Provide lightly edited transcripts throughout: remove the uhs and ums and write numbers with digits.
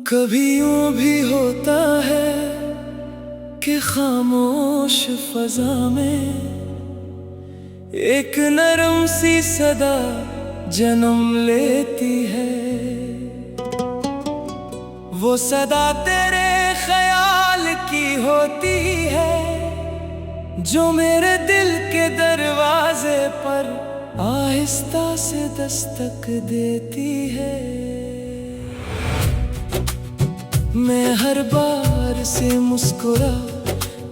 कभी यूं भी होता है कि खामोश फजा में एक नरम सी सदा जन्म लेती है। वो सदा तेरे ख्याल की होती है, जो मेरे दिल के दरवाजे पर आहिस्ता से दस्तक देती है। मैं हर बार से मुस्कुरा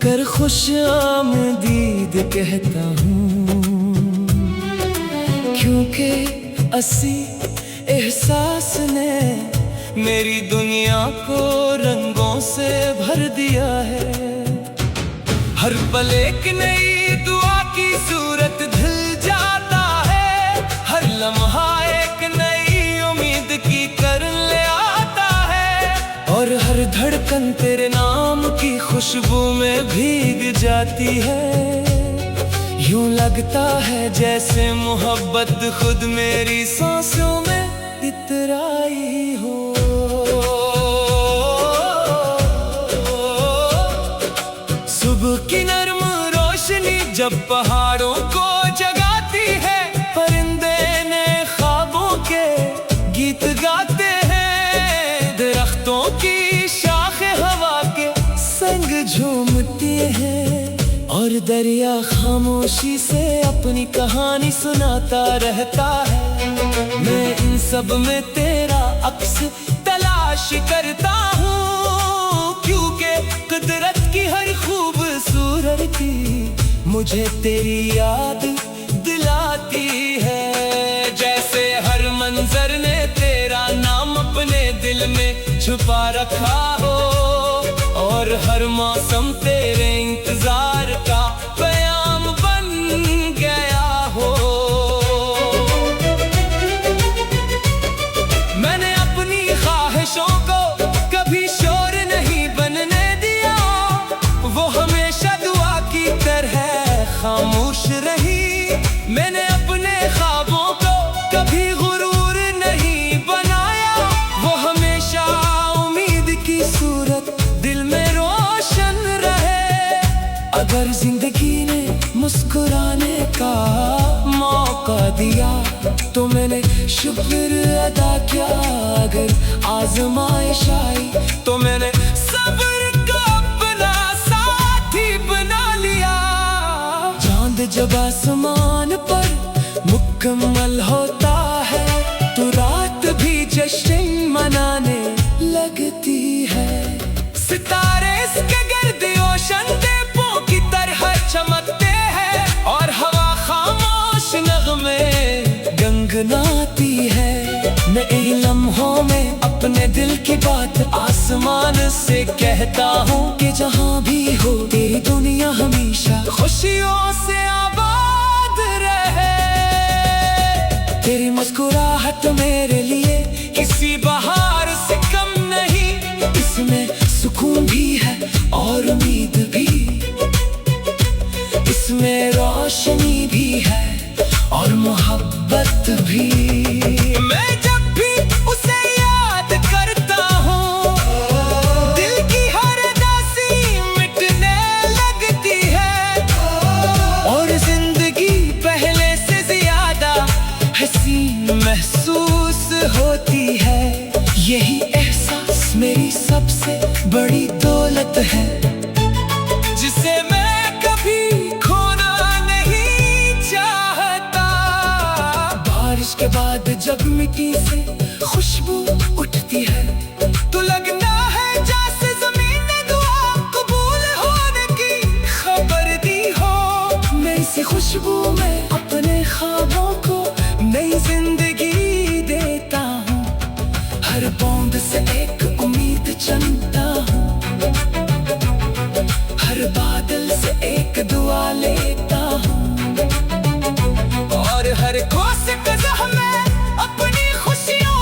कर खुश आमदीद कहता हूँ, क्योंकि असी एहसास ने मेरी दुनिया को रंगों से भर दिया है। हर पल एक नई दुआ की सूरत ढल जाता है, हर लम्हा एक नई उम्मीद की करन ले आता है, और हर धड़कन तेरे नाम की खुशबू में भीग जाती है। यूं लगता है जैसे मोहब्बत खुद मेरी सांसों में इतराई हो। सुबह की नर्म रोशनी जब पहाड़ों को जगाती है, परिंदे नए ख्वाबों के गीत गाते हैं, दरख्तों की शाखें हवा के संग झूमती हैं, और दरिया खामोशी से अपनी कहानी सुनाता रहता है। मैं इन सब में तेरा अक्स तलाश करता हूँ, क्योंकि कुदरत की हर खूबसूरती मुझे तेरी याद दिलाती है। जैसे हर मंजर ने तेरा नाम अपने दिल में छुपा रखा हो, और हर मौसम तेरे इंतजार का पैगाम बन गया हो। मैंने अपनी ख्वाहिशों को कभी शोर नहीं बनने दिया, वो हमेशा दुआ की तरह खामोश रही। मैंने अपने ख्वाबों को कभी गुरूर नहीं बनाया, वो हमेशा उम्मीद की सूरत दिल में रोशन रहे। अगर जिंदगी ने मुस्कुराने का मौका दिया तो मैंने शुक्र अदा किया, अगर आजमाइश आई तो मैंने सब्र का अपना साथी बना लिया। चांद जब आसमान पर मुकम्मल होता है, तो रात भी जश्न मनाने लगती है। सितारे इसके गिर्द ओशन दीपों की तरह चमकते हैं, और हवा खामोश नगमे गंगनाती है। मैं इन लम्हों में अपने दिल की बात आसमान से कहता हूँ, कि जहाँ भी हो तेरी दुनिया हमेशा खुशियों से आबाद रहे। तेरी मुस्कुराहट मेरे लिए किसी बहार से कम नहीं, इसमें सुकून भी है और उम्मीद भी, इसमें रोशनी भी है और मोहब्बत भी। मैं जब भी उसे याद करता हूँ, दिल की हर उदासी मिटने लगती है, और जिंदगी पहले से ज्यादा हसीन महसूस होती है। यही एहसास मेरी सबसे बड़ी दौलत है, जिसे मैं कभी खोना नहीं चाहता। बारिश के बाद जब मिट्टी से खुशबू उठती है, तो लगता है जैसे जमीन ने दुआ कबूल होने की खबर दी हो। मैं इसी खुशबू में अपने ख्वाबों को नई जिंदगी देता हूँ, हर बूंद से एक उम्मीद चुनता हूँ, हर बादल से एक दुआ लेता हूँ, और हर कोस कज़ह में अपनी खुशियों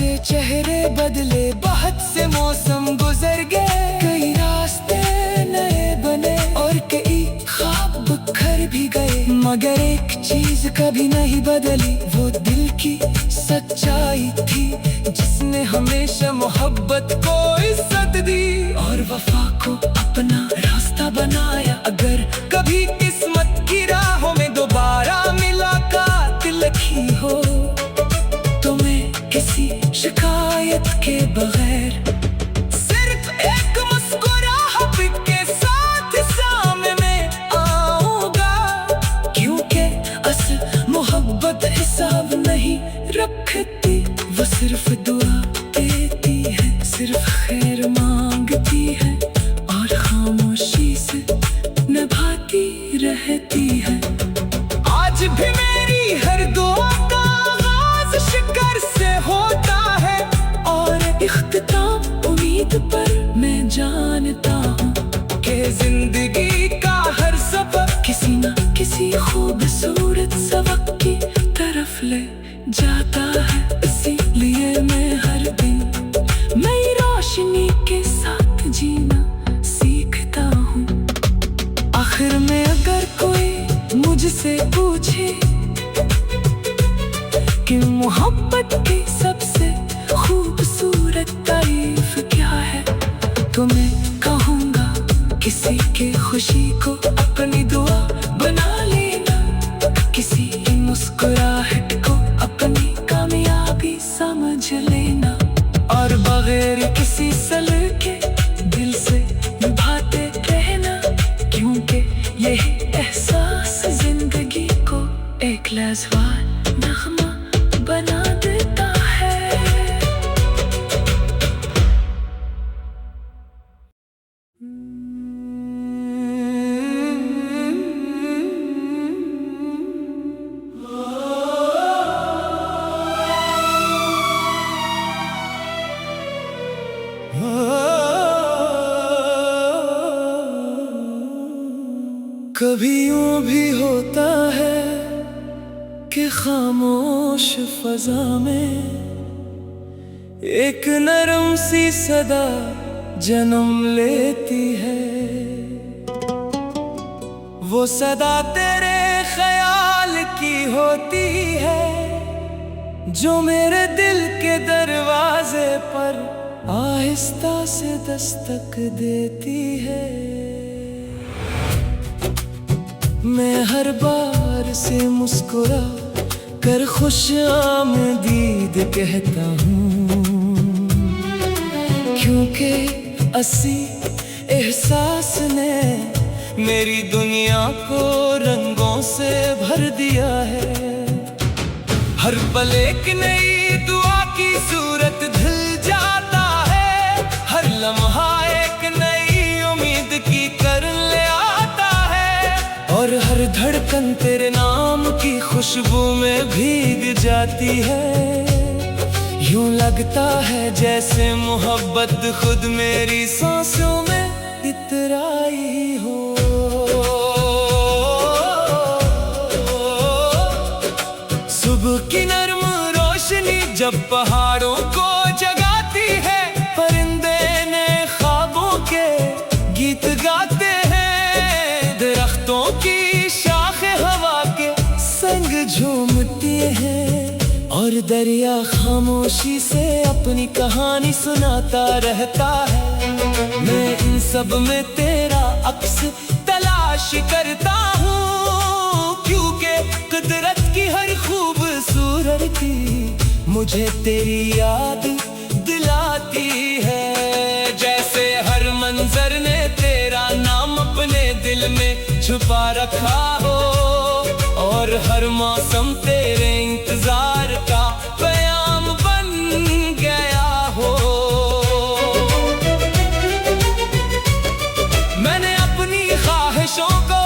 से चेहरे बदले, बहुत से मौसम गुजर गए, कई रास्ते नए बने और कई ख्वाब बिखर भी गए, मगर एक चीज कभी नहीं बदली, वो दिल की सच्चाई थी जिसने हमेशा मोहब्बत को इज्जत दी और वफा को अपना रास्ता बनाया। अगर कभी किस्मत की राहों में दोबारा मुलाकात लिखी हो तो मैं किसी शिकायत के बगैर सिर्फ एक मुस्कुराहट के साथ सामने आऊंगा, क्योंकि असल मोहब्बत हिसाब नहीं रखती, वो सिर्फ दुआ देती है, सिर्फ खैर मांगती है और खामोशी से निभाती रहती है। आज भी मेरी हर दुआ का आगाज शिकर से होता है और इख्तिताम उम्मीद पर मैं जानता हूँ कि जिंदगी का हर सफर किसी न किसी खूबसूरत सबक की तरफ ले जाता है। इसीलिए मैं हर दिन नई रोशनी के साथ जीना सीखता हूँ। आखिर में अगर कोई मुझसे पूछे कि मोहब्बत की सबसे खूबसूरत तारीफ क्या है, तो मैं कहूँगा किसी के खुशी को अपनी दुआ बना लेना, किसी की मुस्कुराहट को अपनी कामयाबी समझ लेना और बगैर किसी सलाह के दिल से निभाते रहना, क्योंकि यही एहसास जिंदगी को एक लाजवाब नगमा बना देता है। कभी यूं भी होता है कि खामोश फजा में एक नरम सी सदा जन्म लेती है, वो सदा तेरे ख्याल की होती है जो मेरे दिल के दरवाजे पर आहिस्ता से दस्तक देती है। मैं हर बार से मुस्कुरा कर खुश आमदीद कहता हूँ, क्योंकि असी एहसास ने मेरी दुनिया को रंगों से भर दिया है। हर पल एक नई दुआ की सूरत ढल जाता है, हर लम्हा एक नई उम्मीद की करन ले आता है और हर धड़कन तेरे नाम की खुशबू में भीग जाती है। यूं लगता है जैसे मोहब्बत खुद मेरी सांसों में इतराई हो। सुबह की नर्म रोशनी जब पहाड़ों को जगाती है, परिंदे ने ख्वाबों के गीत गाते हैं, दरख्तों की शाखें हवा के संग झूमती हैं और दरिया खामोशी से अपनी कहानी सुनाता रहता है। मैं इन सब में तेरा अक्स तलाश करता हूँ, क्योंकि कुदरत की हर खूबसूरती मुझे तेरी याद दिलाती है। जैसे हर मंजर ने तेरा नाम अपने दिल में छुपा रखा हो और हर मौसम तेरे इंतजार का पैगाम बन गया हो। मैंने अपनी ख्वाहिशों को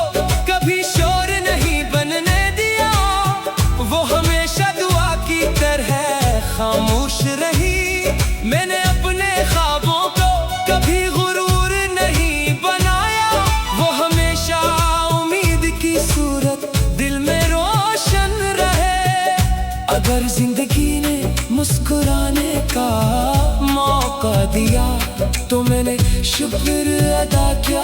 कभी शोर नहीं बनने दिया, वो हमेशा दुआ की तरह खामोश रही। मैंने अपने ख्वाबों को कभी गुरूर नहीं बनाया, वो हमेशा उम्मीद की सूरत दिल में रोशन रहे। अगर जिंदगी ने मुस्कुराने का मौका दिया तो मैंने शुक्र अदा किया।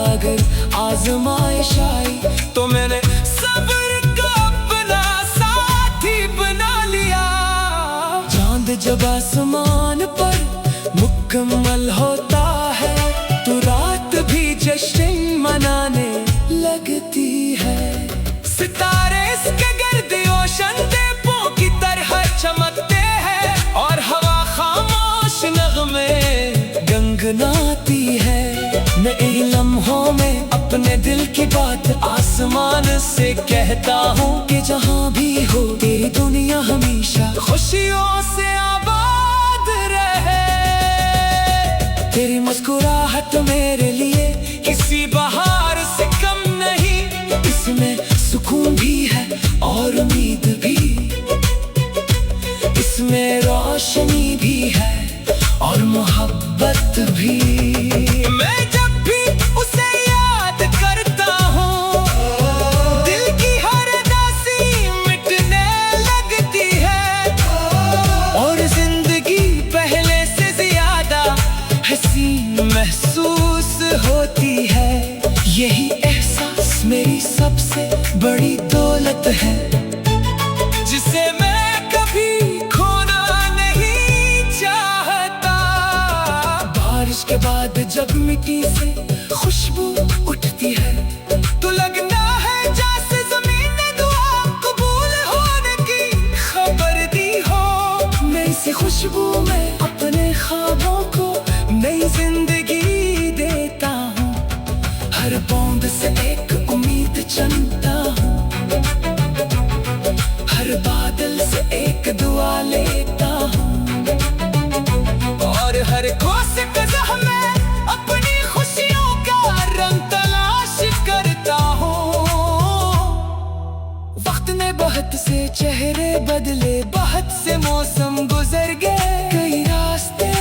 अगर आजमाइश आई तो मैंने सब्र का अपना साथी बना लिया। चांद जब आसमान पर मुकम्मल होता है तो रात भी जश्न मनाने लगती है। सितारे इसके गर्द ओशन दीपों की तरह चमकते हैं और हवा खामोश नगमे गुनगुनाती है। मैं इन लम्हों में अपने दिल की बात आसमान से कहता हूँ कि जहाँ भी हो तेरी दुनिया हमेशा खुशियों से आबाद रहे। तेरी मुस्कुराहट मेरे लिए किसी बहार से कम नहीं, इसमें सुकून भी है और उम्मीद भी, इसमें रोशनी भी है और मोहब्बत भी। मैं जब भी उसे याद करता हूँ दिल की हर उदासी मिटने लगती है और जिंदगी पहले से ज्यादा हसीन महसूस होती है। यही एहसास मेरी सबसे बड़ी दौलत है जिसे मैं कभी खोना नहीं चाहता। बारिश के बाद जब मिट्टी से खुशबू उठती है तो लगता है जैसे जमीन ने दुआ कबूल होने की खबर दी हो। मैं इसी खुशबू में अपने ख्वाबों को नई जिंदगी देता हूँ। हर बूंद से एक उम्मीद चुनता हूँ, हर बादल से एक दुआ लेता हूँ और हर कोशिश में अपनी खुशियों का रंग तलाश करता हूँ। वक्त ने बहुत से चेहरे बदले, बहुत से मौसम गुजर गए, कई रास्ते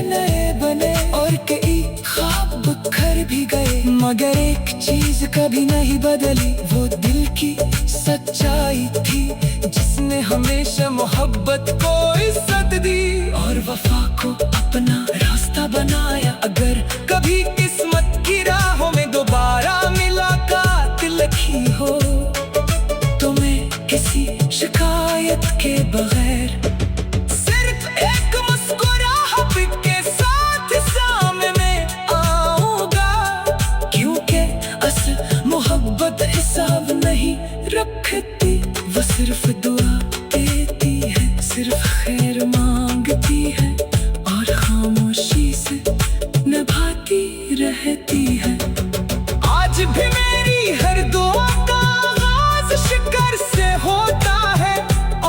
नए बने और कई ख्वाब बिखर भी गए, मगर एक चीज कभी नहीं बदली, वो दिल की सच्चाई थी जिसने हमेशा मोहब्बत को इज्जत दी और वफा को अपना रास्ता बनाया। अगर कभी किस्मत की राहों में दोबारा मुलाकात लिखी हो तो मैं किसी शिकायत के बगैर सिर्फ एक मुस्कुराहट के साथ सामने आऊंगा, क्योंकि असल मोहब्बत हिसाब नहीं रखती, वो सिर्फ दुआ देती है, सिर्फ खैर मांगती है और खामोशी से निभाती रहती है। आज भी मेरी हर दुआ का आगाज शुक्र से होता है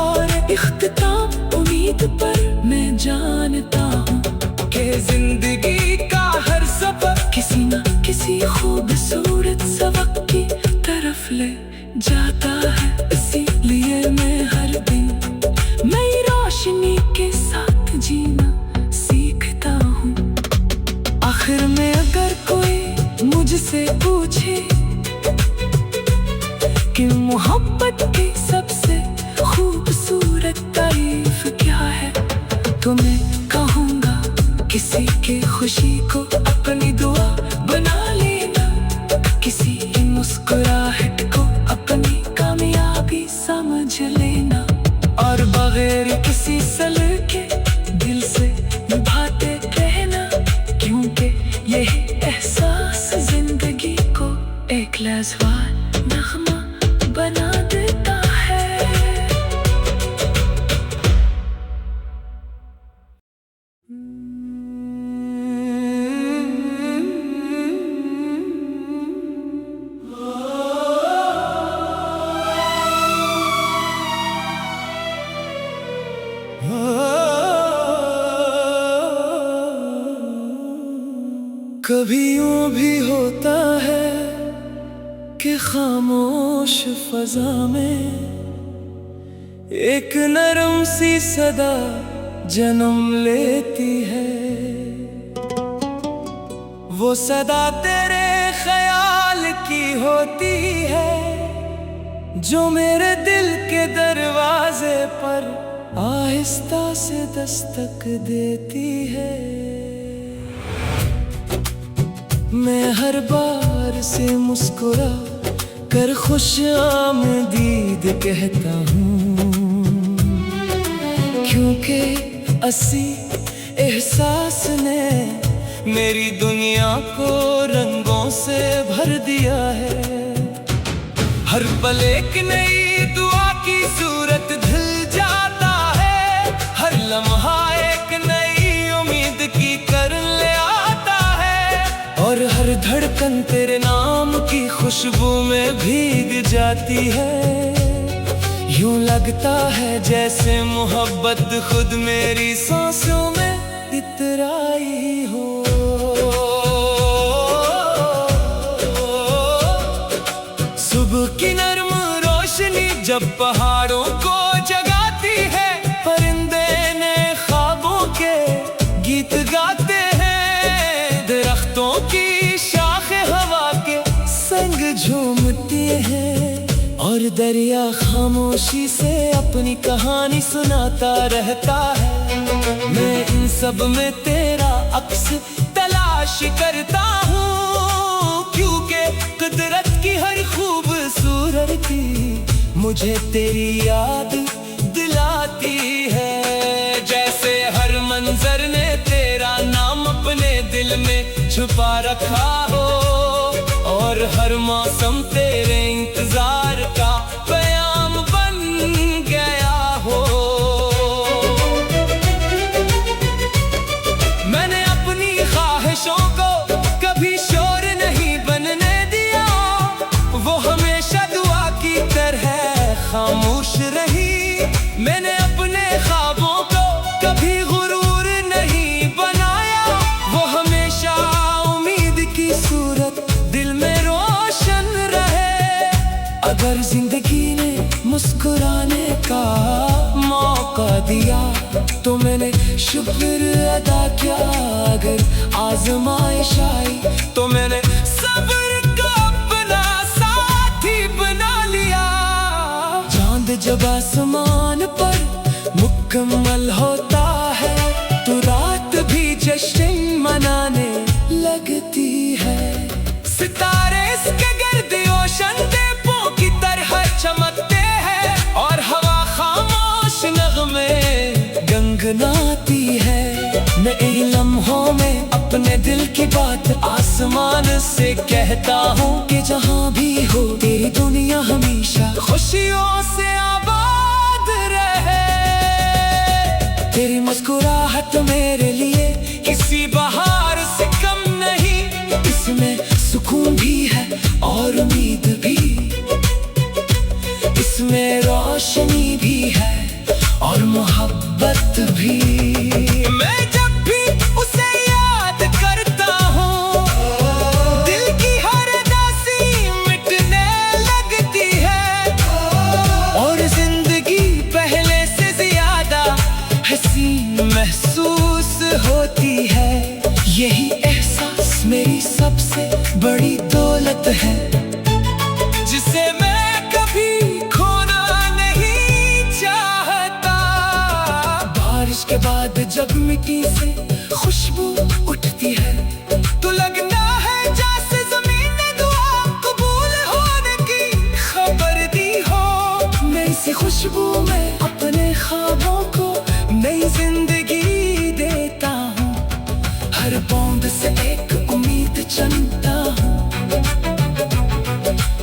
और इख्तिताम उम्मीद पर मैं जानता हूँ कि जिंदगी का हर सफर किसी न किसी खूबसूरत सबक की तरफ ले जाता है। इसीलिए मैं हर दिन नई रोशनी के साथ जीना सीखता हूँ। आखिर में अगर कोई मुझसे पूछे कि मोहब्बत की सबसे खूबसूरत तारीफ क्या है तो मैं कहूँगा किसी की खुशी को अपनी दुआ बना लेना, किसी की मुस्कुराहट को अपनी कामयाबी समझ लेना और बगैर किसी सलाह के दिल से निभाते रहना, क्योंकि यही एहसास जिंदगी को एक लाजवाब नगमा बना देता है। कभी यूं भी होता है कि खामोश फजा में एक नरम सी सदा जन्म लेती है। वो सदा तेरे ख्याल की होती है जो मेरे दिल के दरवाजे पर आहिस्ता से दस्तक देती है। मैं हर बार से मुस्कुरा कर खुश आमदीद कहता हूँ, क्योंकि ऐसी एहसास ने मेरी दुनिया को रंगों से भर दिया है। हर पल एक नई दुआ की सूरत ढल जाता है, हर लम्हा एक नई उम्मीद की कर ले आता है, और हर धड़कन तेरे नाम की खुशबू में भीग जाती है। यूं लगता है जैसे मोहब्बत खुद मेरी सांसों में इतराई हो। सुबह की नर्म रोशनी जब पहाड़ों को जगाती है, परिंदे ने ख्वाबों के गीत गाते हैं, दरख्तों की शाखें हवा के संग झूमती हैं, और दरिया खामोशी से अपनी कहानी सुनाता रहता है। मैं इन सब में तेरा अक्स तलाश करता हूँ, क्योंकि कुदरत की हर खूबसूरती मुझे तेरी याद दिलाती है। जैसे हर मंजर ने तेरा नाम अपने दिल में छुपा रखा हो, और हर मौसम तेरे इंतजार का पैगाम बन गया हो। मैंने अपनी ख्वाहिशों को कभी शोर नहीं बनने दिया, वो हमेशा दुआ की तरह खामोश रही। मैंने अपने ख्वाबों को कभी गुरूर नहीं बनाया, वो हमेशा उम्मीद की सूरत दिल में रोशन रहे। अगर जिंदगी ने मुस्कुराने का मौका दिया तो मैंने शुक्र अदा किया, अगर आजमाइश आई तो मैंने सब्र का अपना साथी बना लिया। चांद जब आसमान पर मुकम्मल होता है, तो रात भी जश्न मनाने लगती है। सितारे इसके गर्द ओशन दीपों की तरह चमकते हैं, और हवा खामोश नगमे गनगनाती है। मैं इन लम्हों में अपने दिल की बात आसमान से कहता हूँ, कि जहाँ भी हो तेरी दुनिया हमेशा खुशियों से आबाद रहे। तेरी मुस्कुराहट मेरे लिए किसी बहार से कम नहीं, इसमें सुकून भी है और उम्मीद भी, इसमें रोशनी भी है और मोहब्बत भी। मैं जब भी उसे याद करता हूँ, दिल की हर उदासी मिटने लगती है, और जिंदगी पहले से ज्यादा हसीन महसूस होती है। यही एहसास मेरी सबसे बड़ी दौलत है, जिसे मैं कभी खोना नहीं चाहता। बारिश के बाद जब मिट्टी से खुशबू उठती है, तो लगता है जैसे जमीन ने दुआ कबूल होने की खबर दी हो। मैं इसी खुशबू में अपने ख्वाबों को नई जिंदगी देता हूँ, हर बूंद से एक उम्मीद चुनता हूँ,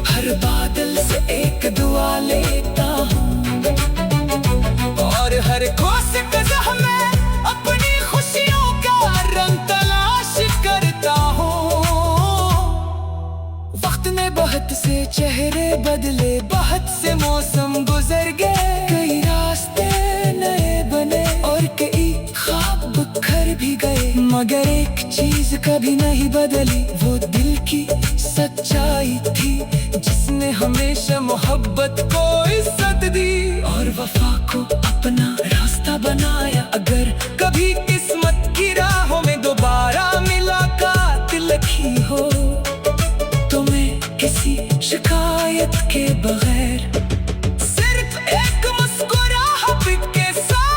हर बादल से एक दुआ लेता हूँ, और हर कोशिश में अपनी खुशियों का रंग तलाश करता हूँ। वक्त ने बहुत से चेहरे बदले, बहुत से मौसम गुजर गए, कई रास्ते नए बने और कई ख्वाब बिखर भी गए, मगर एक चीज कभी नहीं बदली, वो दिल की सच्चाई थी, जिसने हमेशा मोहब्बत को इज्जत दी और वफा को अपना रास्ता बनाया। अगर कभी किस्मत की राहों में दोबारा मुलाकात लिखी हो, तो मैं किसी शिकायत के बगैर सिर्फ एक मुस्कुराहट के साथ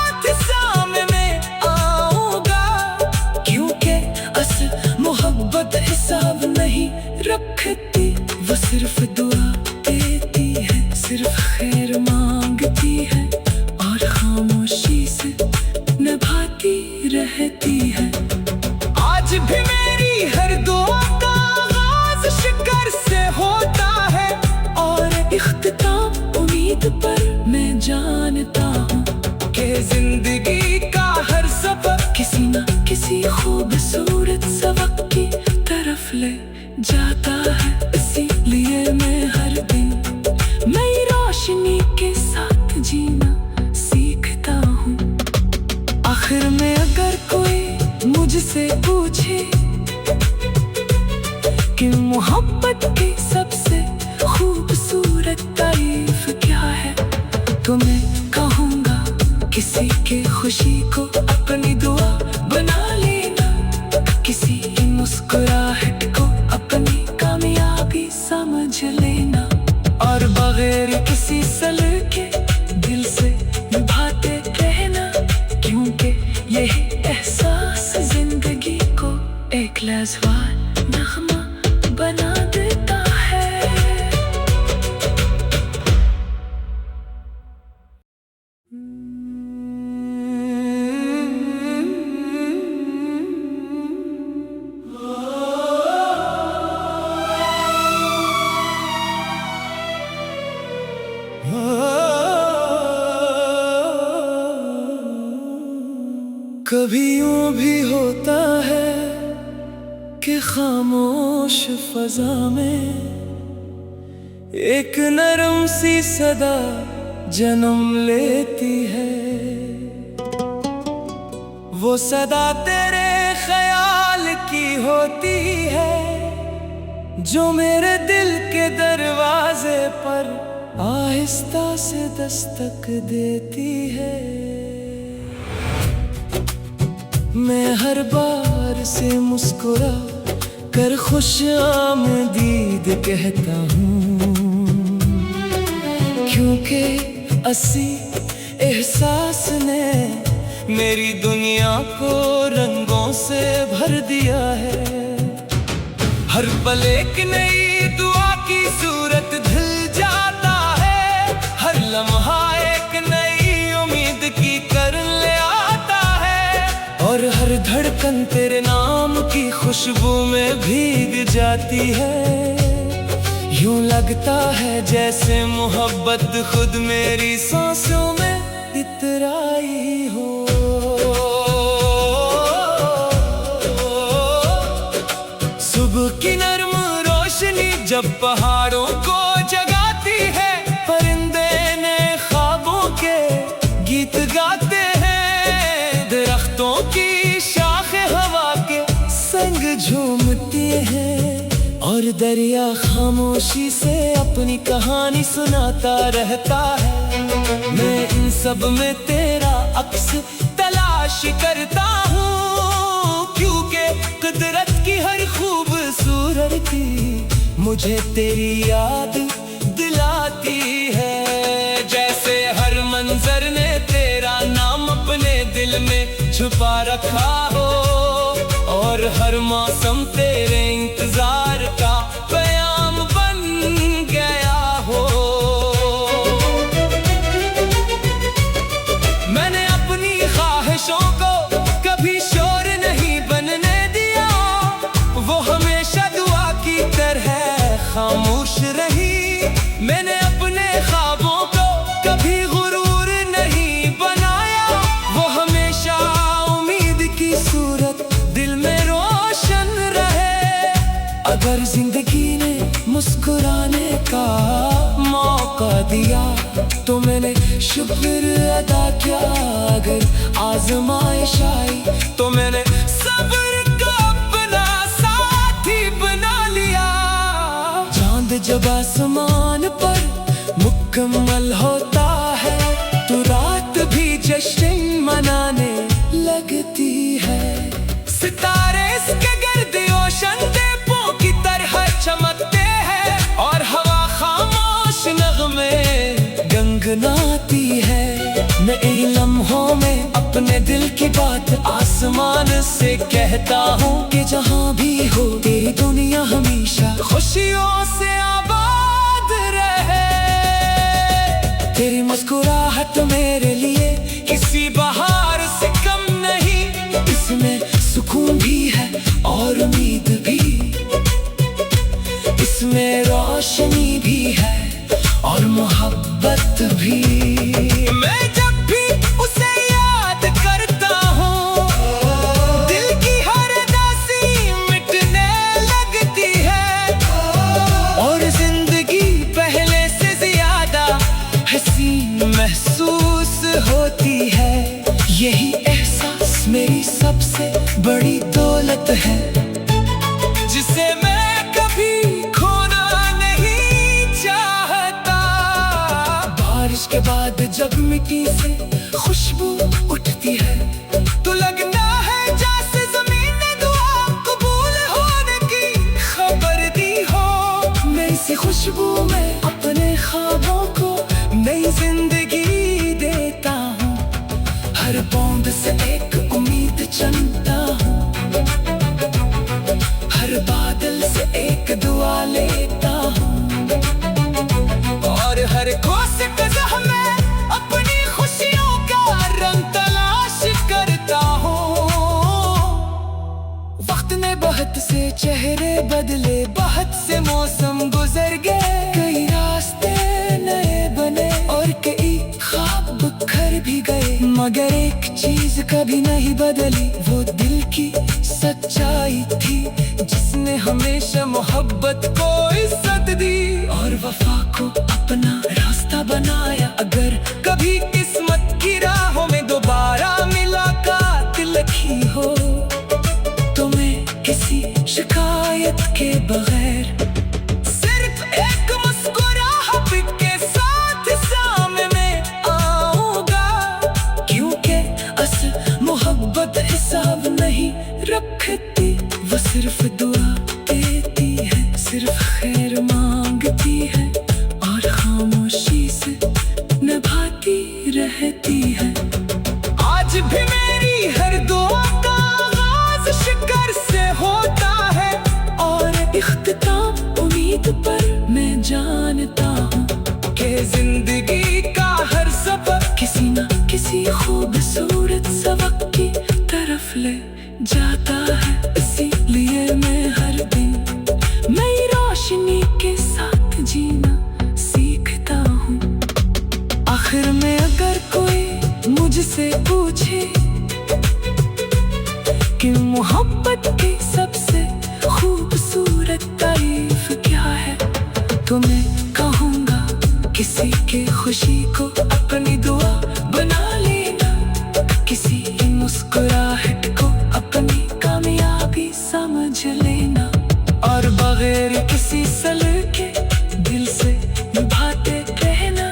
इख्तिताम उम्मीद पर मैं जानता हूँ कि जिंदगी का हर सबक किसी न किसी खूबसूरत सबक की तरफ ले जाता है। इसीलिए मैं हर दिन नई रोशनी के साथ जीना सीखता हूँ। आखिर में अगर कोई मुझसे पूछे कि मोहब्बत की सबसे खूबसूरत तारीफ क्या है, तो मैं कहूँगा किसी की खुशी को अपनी दुआ बना लेना, किसी की मुस्कुराहट को अपनी कामयाबी समझ लेना, और बगैर किसी सलाह के दिल से निभाते रहना, क्योंकि यही एहसास जिंदगी को एक लाजवाब नगमा बना देता है। कभी यूं भी होता है कि खामोश फजा में एक नरम सी सदा जन्म लेती है। वो सदा तेरे ख्याल की होती है, जो मेरे दिल के दरवाजे पर आहिस्ता से दस्तक देती है। मैं हर बार से मुस्कुरा कर खुश आमदीद कहता हूँ, क्योंकि असी एहसास ने मेरी दुनिया को रंगों से भर दिया है। हर पल एक नई दुआ की सूरत ढल जाता है, हर लम्हा एक नई उम्मीद की करन ले आता है, और हर धड़कन तेरे नाम की खुशबू में भीग जाती है। यूं लगता है जैसे मोहब्बत खुद मेरी सांसों में इतराई हो। सुबह की नर्म रोशनी जब पहाड़ों को जगाती है, परिंदे नए ख्वाबों के गीत गाते हैं, दरख्तों की शाखें हवा के संग झूमती हैं, और दरिया खामोशी से अपनी कहानी सुनाता रहता है। मैं इन सब में तेरा अक्स तलाश करता हूँ, क्योंकि कुदरत की हर खूबसूरती मुझे तेरी याद दिलाती है। जैसे हर मंजर ने तेरा नाम अपने दिल में छुपा रखा हो, और हर मौसम तेरे इंतजार का पैगाम बन गया हो। मैंने अपनी ख्वाहिशों को कभी शोर नहीं बनने दिया, वो हमेशा दुआ की तरह खामोश रही। मैंने अपने ख्वाबों को कभी गुरूर नहीं बनाया, वो हमेशा उम्मीद की सूरत दिल में रोशन रहे। अगर जिंदगी ने मुस्कुराने का मौका दिया, तो मैंने शुक्र अदा किया। अगर आजमाइश आई, तो मैंने सब्र का अपना साथी बना लिया। चांद जब आसमान पर मुकम्मल होता है, तो रात भी जश्न मनाने लगती है। सितारे इसके गर्द ओशन दीपों की तरह चमकते हैं, और हवा खामोश नगमे गनगनाती है। मैं इन लम्हों में अपने दिल की बात आसमान से कहता हूँ कि जहाँ भी हो तेरी दुनिया हमेशा खुशियों से आबाद रहे। तेरी मुस्कुराहट मेरे लिए किसी बहार से कम नहीं, इसमें सुकून भी है और उम्मीद भी, इसमें रोशनी भी है मोहब्बत है जिसे मैं कभी खोना नहीं चाहता। बारिश के बाद जब मिट्टी से खुशबू उठती है तो लगता है जैसे जमीन ने दुआ कबूल होने की खबर दी हो। मैं इसी खुशबू में अपने ख्वाबों को नई जिंदगी देता हूँ। हर बूंद से एक उम्मीद चुनता हूँ, हर बादल से एक दुआ लेता हूँ, और हर कोशिश में अपनी खुशियों का रंग तलाश करता हूँ। वक्त ने बहुत से चेहरे बदले, बहुत से मौसम गुजर गए, कई रास्ते नए बने और कई ख्वाब बिखर भी गए, मगर एक चीज कभी नहीं बदली, वो दिल की सच्चाई थी जिसने हमेशा मोहब्बत को इज्जत दी और वफा को अपना रास्ता बनाया। अगर कभी किस्मत की राहों में दोबारा मुलाकात लिखी हो तो मैं किसी शिकायत के बगैर सिर्फ एक मुस्कुराहट के साथ सामने आऊंगा, क्योंकि असल मोहब्बत हिसाब नहीं रखती, वो सिर्फ दुआ देती है, सिर्फ खैर मांगती है और खामोशी से निभाती रहती है। आज भी मेरी हर दुआ का आगाज शिकर से होता है और इख्तिताम उम्मीद पर मैं जानता हूँ कि जिंदगी का हर सफर किसी न किसी खूबसूरत सबक की तरफ ले जाता है। इसीलिए मैं हर दिन नई रोशनी के साथ जीना सीखता हूँ। आखिर में अगर कोई मुझसे पूछे कि मोहब्बत की सबसे खूबसूरत तारीफ क्या है, तो मैं कहूँगा किसी की खुशी को अपनी दुआ बना लेना, किसी की मुस्कुराहट को अपनी कामयाबी समझ लेना, और बगैर किसी सलाह के दिल से निभाते रहना,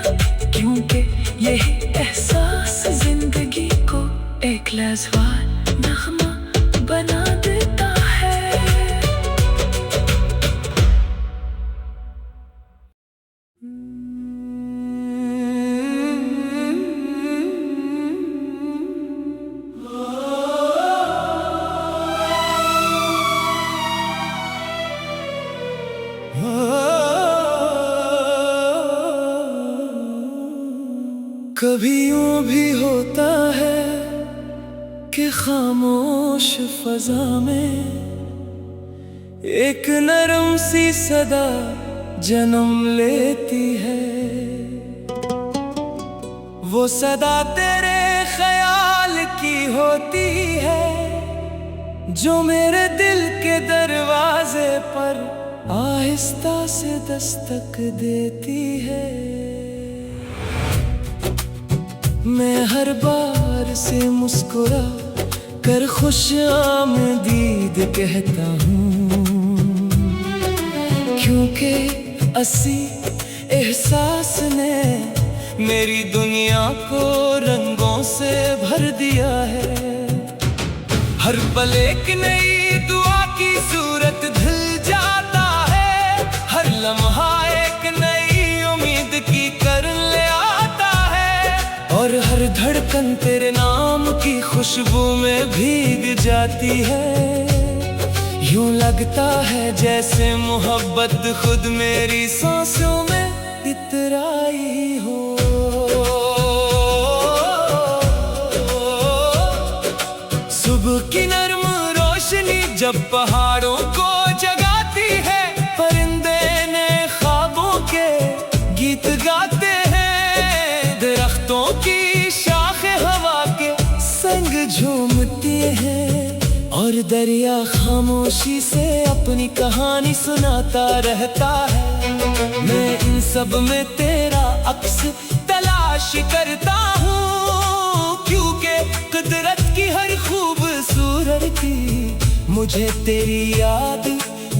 क्योंकि यही एहसास जिंदगी को एक लाजवाब नगमा बना देता है। कभी यूं भी होता है कि खामोश फजा में एक नरम सी सदा जन्म लेती है। वो सदा तेरे ख्याल की होती है जो मेरे दिल के दरवाजे पर आहिस्ता से दस्तक देती है। मैं हर बार से मुस्कुरा कर खुश आमदीद कहता हूँ, क्योंकि असी एहसास ने मेरी दुनिया को रंगों से भर दिया है। हर पल एक नई दुआ की सूरत ढल जाता है, हर लम्हा एक नई उम्मीद की करन ले आता है, और हर धड़कन तेरे नाम की खुशबू में भीग जाती है। यूं लगता है जैसे मोहब्बत खुद मेरी सांसों में इतराई हो। सुबह की नर्म रोशनी जब पहाड़ों को जगाती है, परिंदे ने ख्वाबों के गीत गाते हैं, दरख्तों की शाखें हवा के संग झूमती हैं, और दरिया खामोशी से अपनी कहानी सुनाता रहता है। मैं इन सब में तेरा अक्स तलाश करता हूँ, क्योंकि कुदरत की हर खूबसूरती मुझे तेरी याद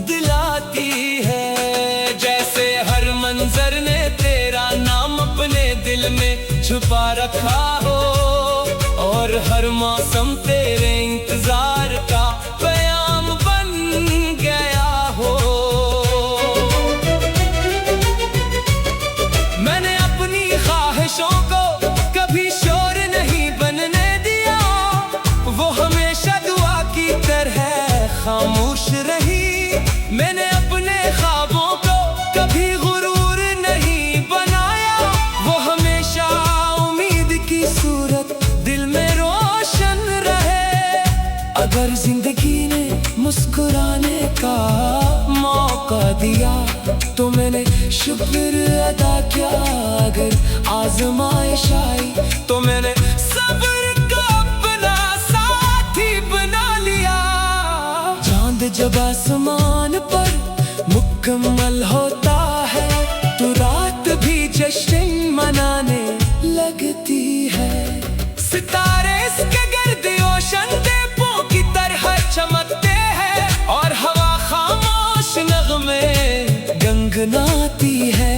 दिलाती है। जैसे हर मंजर ने तेरा नाम अपने दिल में छुपा रखा हो, और हर मौसम तेरे इंतजार का पैगाम बन गया हो। मैंने अपनी ख्वाहिशों को कभी शोर नहीं बनने दिया, वो हमेशा दुआ की तरह खामोश रही। मैंने अपने ख्वाबों को कभी गुरूर नहीं बनाया, वो हमेशा उम्मीद की सूरत दिल में रोशन रहे। अगर जिंदगी ने मुस्कुराने का मौका दिया तो मैंने शुक्र अदा किया, अगर आजमाइश आई तो मैंने सब्र का अपना साथी बना लिया। चांद जब आसमान पर मुकम्मल होता है तो रात भी जश्न मनाने लगती है। सितारे इसके गिर्द ओशन दीपों की तरह चमकते हैं, और हवा खामोश नगमे गनगनाती है।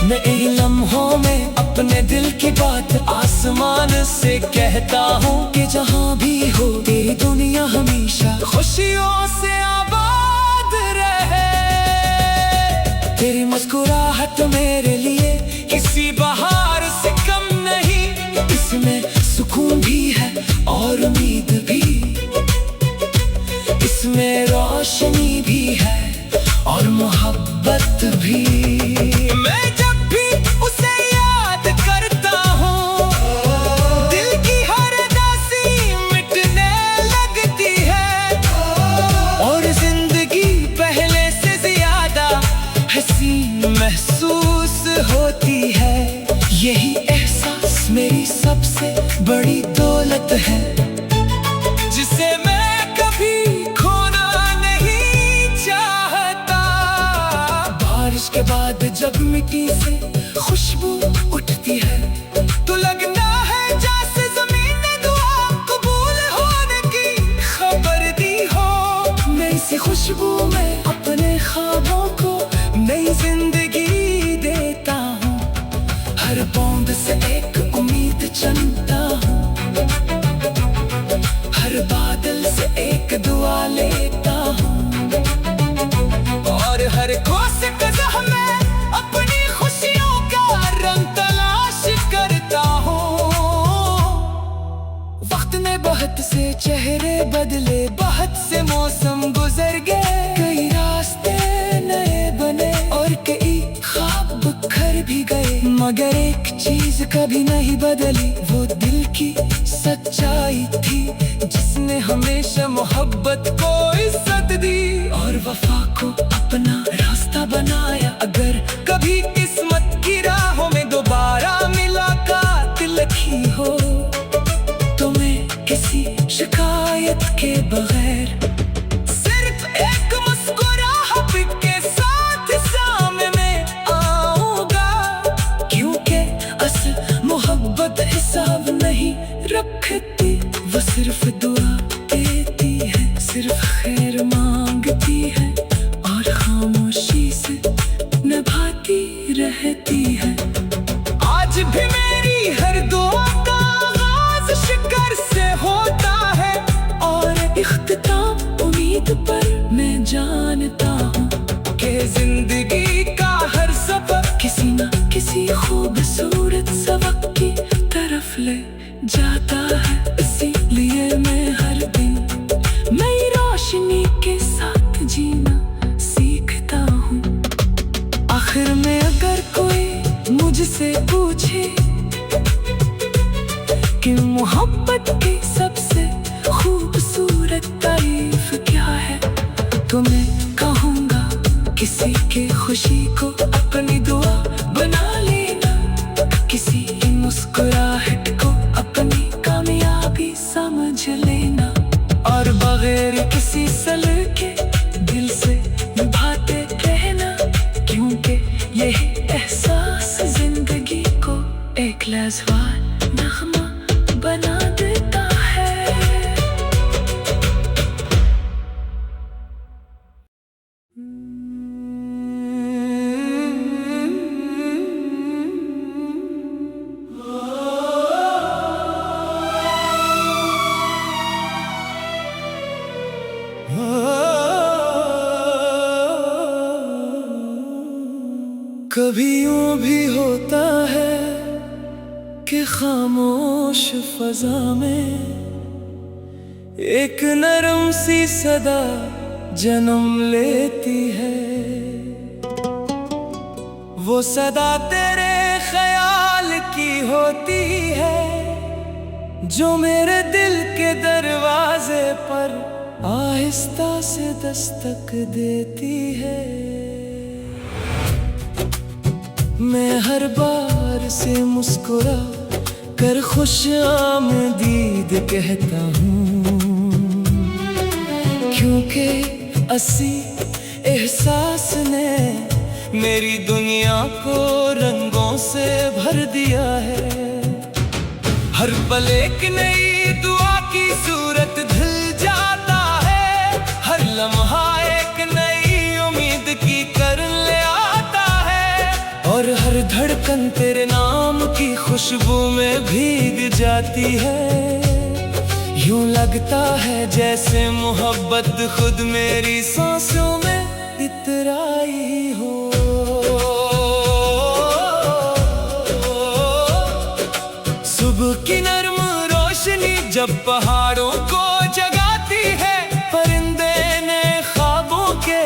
मैं इन लम्हों में अपने दिल की बात आसमान से कहता हूँ कि जहाँ भी हो तेरी दुनिया हमेशा खुशियों से आबाद रहे। तेरी मुस्कुराहट मेरे लिए किसी बहार से कम नहीं, इसमें सुकून भी है और उम्मीद भी, इसमें रोशनी भी है और मोहब्बत भी। मैं जब भी उसे याद करता हूँ, दिल की हर उदासी मिटने लगती है, और जिंदगी पहले से ज्यादा हसीन महसूस होती है। यही एहसास मेरी सबसे बड़ी दौलत है, जिसे मैं कभी खोना नहीं चाहता। बारिश के बाद जब मिट्टी से खुशबू उठती है तो लगता है जैसे जमीन ने दुआ कबूल होने की खबर दी हो। मैं इसी खुशबू में अपने ख्वाबों को नई जिंदगी देता हूँ। हर बूंद से एक उम्मीद चुनता हूँ, हर बादल से एक दुआ लेता हूँ, और हर कोसे कज़ह में अपनी खुशियों का रंग तलाश करता हूँ। वक्त ने बहुत से चेहरे बदले, बहुत से मौसम गुजर गए, कई रास्ते नए बने और कई ख्वाब बिखर भी गए, मगर एक चीज कभी नहीं बदली, वो दिल की सच्चाई थी जिसने हमेशा मोहब्बत को इज्जत दी और वफा को अपना रास्ता बनाया। अगर कभी किस्मत की राहों में दोबारा मुलाकात लिखी हो तो मैं किसी शिकायत के बगैर सिर्फ एक मुस्कुराहट के साथ सामने आऊंगा, क्योंकि असल मोहब्बत हिसाब नहीं रखती, वो सिर्फ दुआ देती है, सिर्फ खैर मांगती है और खामोशी से निभाती रहती है। आज भी मेरी हर दुआ का आगाज शुक्र से होता है, और इख्तिताम उम्मीद पर मैं जानता हूँ कि जिंदगी का हर सफर किसी न किसी खूबसूरत सबक की तरफ ले जाता है। इसीलिए मैं हर दिन नई रोशनी के साथ जीना सीखता हूँ। आखिर में अगर कोई मुझसे पूछे कि मोहब्बत की सबसे खूबसूरत तारीफ क्या है, तो मैं कहूँगा किसी की खुशी को अपनी दुआ बना लेना, किसी की मुस्कुराहट को अपनी कामयाबी समझ लेना, और बगैर किसी सलाह के दिल से निभाते रहना, क्योंकि यही एहसास जिंदगी को एक लाजवाब नगमा बना देता है। होता है कि खामोश फजा में एक नरम सी सदा जन्म लेती है। वो सदा तेरे ख्याल की होती है जो मेरे दिल के दरवाजे पर आहिस्ता से दस्तक देती है। मैं हर बार से मुस्कुरा कर खुश आमदीद कहता हूँ, क्योंकि असी एहसास ने मेरी दुनिया को रंगों से भर दिया है। हर पल एक नई दुआ की सूरत ढल जाता है, हर लम्हा एक नई उम्मीद की करन ले आता है, और हर धड़कन तेरे नाम की खुशबू में भीग जाती है। यूं लगता है जैसे मोहब्बत खुद मेरी सांसों में इतराई हो। सुबह की नर्म रोशनी जब पहाड़ों को जगाती है, परिंदे ने ख्वाबों के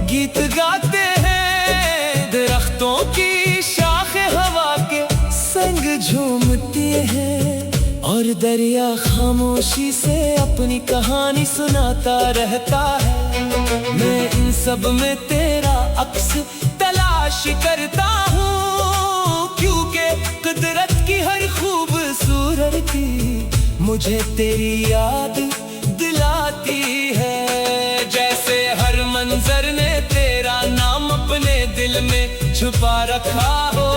गीत गाते हैं, दरख्तों की शाखें हवा के संग झूमती हैं, और दरिया खामोशी से अपनी कहानी सुनाता रहता है। मैं इन सब में तेरा अक्स तलाश करता हूँ, क्योंकि कुदरत की हर खूबसूरती मुझे तेरी याद दिलाती है। जैसे हर मंजर ने तेरा नाम अपने दिल में छुपा रखा हो,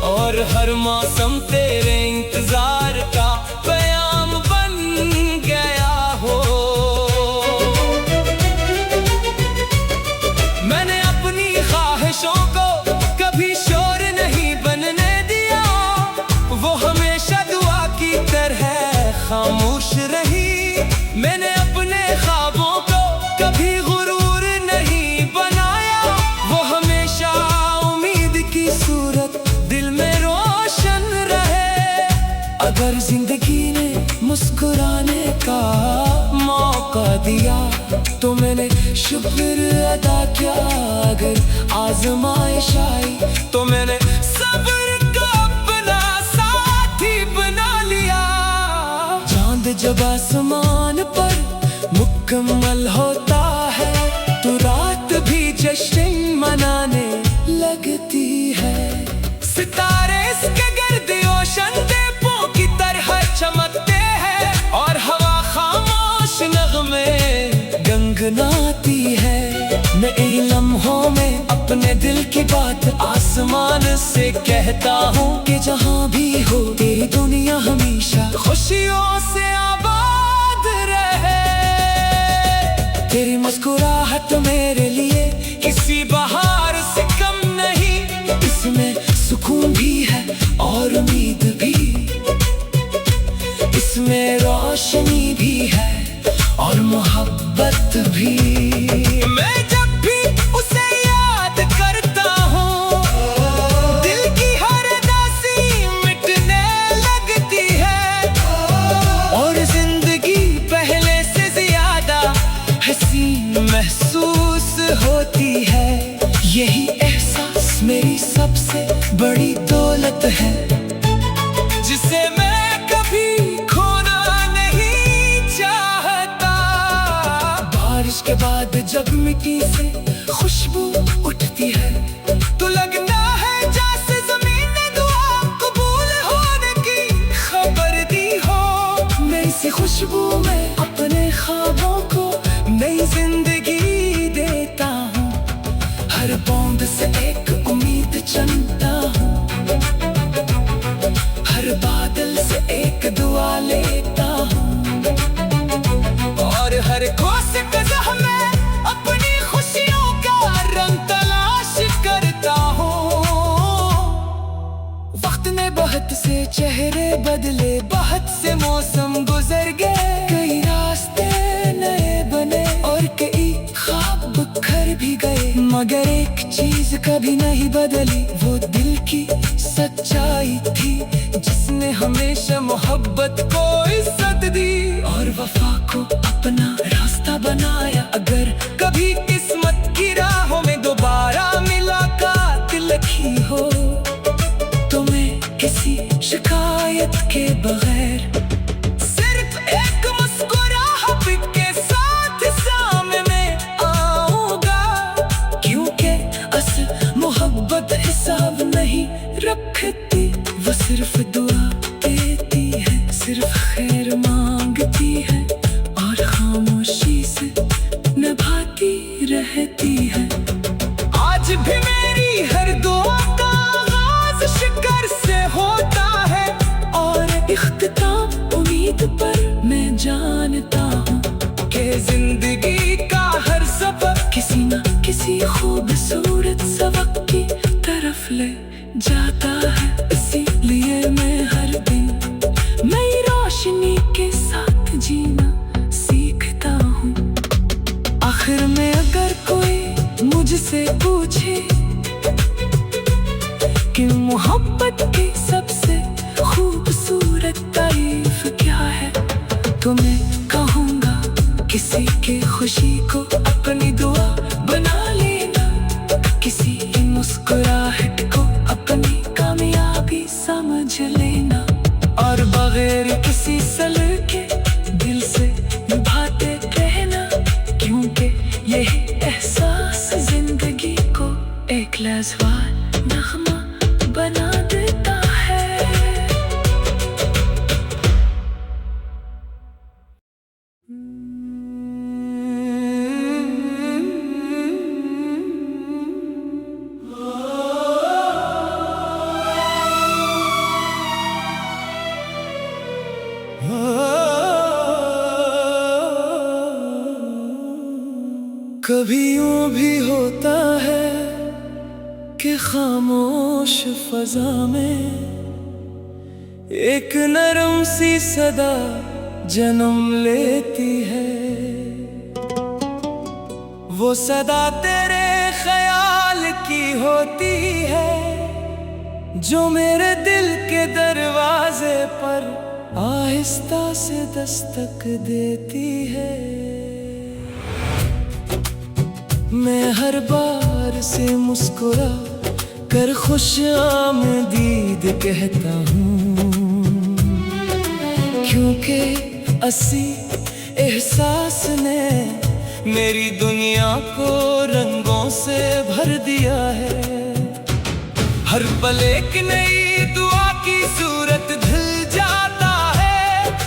और हर मौसम तेरे इंतजार का पैगाम बन गया हो। मैंने अपनी ख्वाहिशों को कभी शोर नहीं बनने दिया, वो हमेशा दुआ की तरह खामोश रही। मैंने अपने ख्वाबों को कभी गुरूर नहीं बनाया, वो हमेशा उम्मीद की सूरत दिल में रोशन रहे। अगर जिंदगी ने मुस्कुराने का मौका दिया तो मैंने शुक्र अदा किया, अगर आजमाइश आई तो मैंने सब्र का अपना साथी बना लिया। चांद जब आसमान पर मुकम्मल होता है तो रात भी जश्न मनाने लगती है। सितारे इसके गर्द ओशन दीपों की तरह चमकते हैं, और हवा खामोश नगमे गनगनाती है। मैं इन लम्हों में अपने दिल की बात आसमान से कहता हूँ कि जहाँ भी हो तेरी दुनिया हमेशा खुशियों से आबाद रहे। तेरी मुस्कुराहट मेरे लिए किसी बहार से कम नहीं, इसमें सुकून भी है और उम्मीद भी, इसमें रोशनी भी है और मोहब्बत भी। मैं जब भी उसे याद करता हूँ, दिल की हर उदासी मिटने लगती है, और जिंदगी पहले से ज्यादा हसीन महसूस होती है। यही एहसास मेरी सबसे बड़ी दौलत है, जिसे मैं कभी खोना नहीं चाहता। बारिश के बाद जब मिट्टी से खुशबू उठती है तो लगता है जैसे जमीन ने दुआ कबूल होने की खबर दी हो। मैं इसी खुशबू में अपने ख्वाबों को नई जिंदगी देता हूँ, हर बूंद से एक उम्मीद चुनता हूँ, हर बादल से एक दुआ लेता हूँ, और हर कोशिश में अपनी खुशियों का रंग तलाश करता हूँ। वक्त ने बहुत से चेहरे बदले, बहुत से मौसम गुजर गए, कई रास्ते नए बने और कई ख्वाब बिखर भी गए। मगर एक चीज कभी नहीं बदली, वो दिल की सच्चाई थी जिसने हमेशा मोहब्बत को इज्जत दी और वफा को अपना रास्ता बनाया। अगर कभी किस्मत की राहों में दोबारा मुलाकात लिखी हो तो मैं किसी शिकायत के बगैर सिर्फ एक मुस्कुराहट के साथ सामने आऊंगा, क्योंकि असल मोहब्बत हिसाब नहीं रखती, वो सिर्फ दुआ देती है, सिर्फ खैर मांगती है और खामोशी से निभाती रहती है। आज भी मेरी हर दुआ का आगाज शिकर से होता है और इख्तिताम उम्मीद पर मैं जानता हूँ कि जिंदगी का हर सफर किसी न किसी खूबसूरत सबक की तरफ ले जाता है। इसीलिए मैं हर दिन नई रोशनी के साथ जीना सीखता हूँ। आखिर में अगर कोई मुझसे पूछे कि मोहब्बत की सबसे खूबसूरत तारीफ क्या है, तो मैं कहूँगा किसी की खुशी को अपनी दुआ बना लेना, किसी की मुस्कुराहट को अपनी कामयाबी समझ लेना और बगैर किसी सलाह के दिल से निभाते रहना, क्योंकि यही एहसास जिंदगी को एक लाजवाब नगमा बना देता है। कभी यूं भी होता है कि खामोश फजा में एक नरम सी सदा जन्म लेती है। वो सदा तेरे ख्याल की होती है जो मेरे दिल के दरवाजे पर आहिस्ता से दस्तक देती है। मैं हर बार से मुस्कुरा कर खुश आमदीद कहता हूँ, क्योंकि असी एहसास ने मेरी दुनिया को रंगों से भर दिया है। हर पल एक नई दुआ की सूरत ढल जाता है,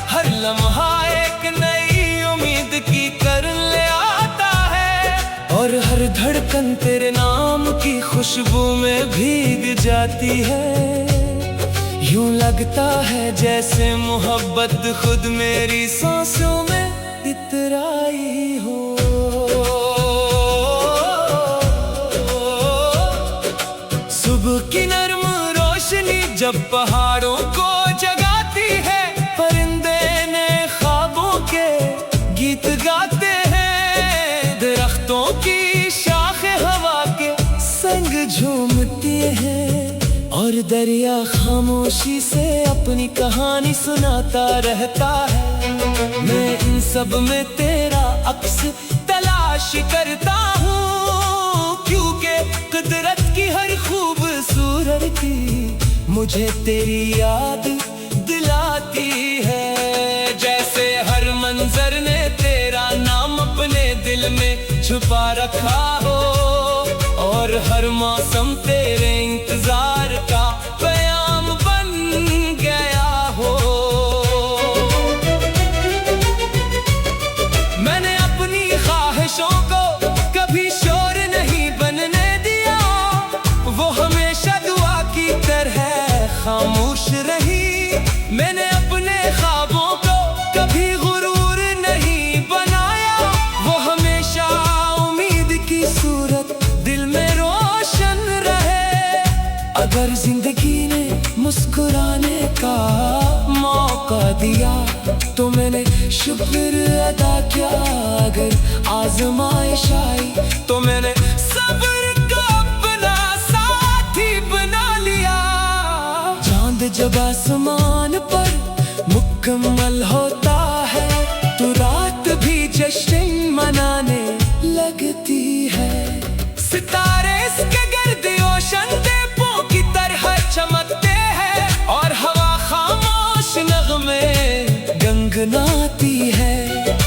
हर लम्हा एक नई उम्मीद की कर ले आता है और हर धड़कन तेरे नाम की खुशबू में भीग जाती है। यूं लगता है जैसे मोहब्बत खुद मेरी सांसों में इतराई हो। सुबह की नर्म रोशनी जब पहाड़ों को जगाती है, परिंदे ने ख्वाबों के गीत गाते हैं, दरख्तों की शाखें हवा के संग झूमती हैं और दरिया खामोशी से अपनी कहानी सुनाता रहता है। मैं इन सब में तेरा अक्स तलाश करता हूँ, क्योंकि कुदरत की हर खूबसूरती मुझे तेरी याद दिलाती है। जैसे हर मंजर ने तेरा नाम अपने दिल में छुपा रखा हो और हर मौसम तेरे इंतजार का पैगाम बन गया हो। मैंने अपनी ख्वाहिशों को कभी शोर नहीं बनने दिया, वो हमेशा दुआ की तरह खामोश रही। मैंने अपने ख्वाबों को कभी गुरूर नहीं बनाया, वो हमेशा उम्मीद की सूरत दिल में रोशन रहे। अगर जिंदगी ने मुस्कुराने का मौका दिया तो मैंने शुक्र अदा क्या अगर आजमाइश आई तो मैंने सब्र का अपना साथी बना लिया। चांद जब आसमान पर मुकम्मल होता है तो रात भी जश्न मनाने लगती है। सितारे इसके गर्द ओशन दीपों की तरह चमकते हैं और हवा खामोश नगमे गनगनाती है।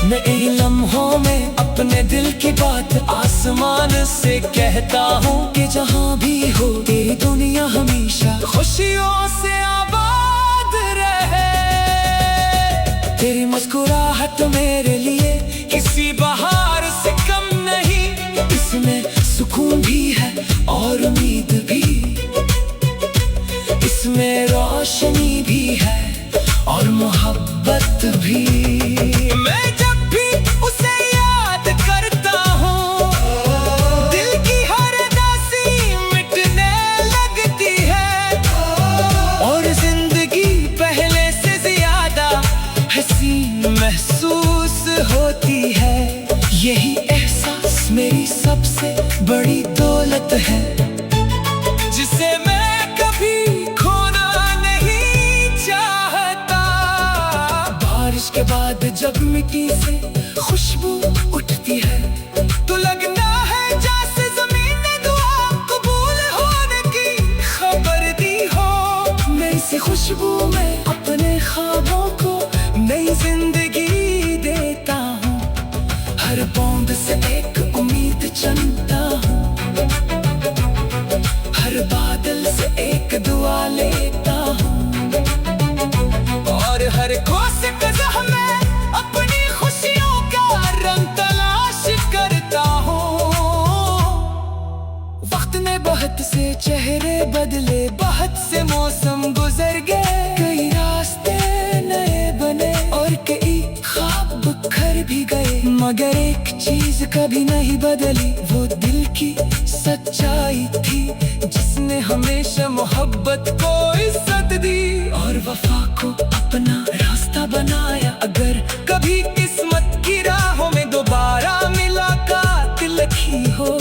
नए लम्हों में अपने दिल की बात आसमान से कहता हूँ कि जहाँ भी हो तेरी दुनिया हमेशा खुशियों से आबाद रहे। तेरी मुस्कुराहट मेरे लिए किसी बहार से कम नहीं, इसमें सुकून भी है और उम्मीद भी, इसमें रोशनी भी है और मोहब्बत भी। मैं जब भी उसे याद करता हूँ दिल की हर उदासी मिटने लगती है और जिंदगी पहले से ज्यादा हसीन महसूस होती है। यही एहसास मेरी सबसे बड़ी दौलत है जिसे मैं कभी खोना नहीं चाहता। बारिश के बाद जब मिट्टी से खुशबू उठती है तो लगता है जैसे जमीन ने दुआ कबूल होने की खबर दी हो। नई सी खुशबू में अपने ख्वाबों को नई जिंदगी देता हूँ। हर बूंद से एक उम्मीद चुनता हूँ, हर बादल से एक दुआ लेता हूँ और हर कोस कज़ह में अपनी खुशियों का रंग तलाश करता हूँ। वक्त ने बहुत से चेहरे बदले, बहुत से मौसम गुजर गए, कई रास्ते नए बने और कई ख्वाब बिखर भी गए, मगर एक चीज कभी नहीं बदली, वो दिल की सच्चाई थी जिसने हमेशा मोहब्बत को इज्जत दी और वफा को अपना रास्ता बनाया। अगर कभी किस्मत की राहों में दोबारा मुलाकात लिखी हो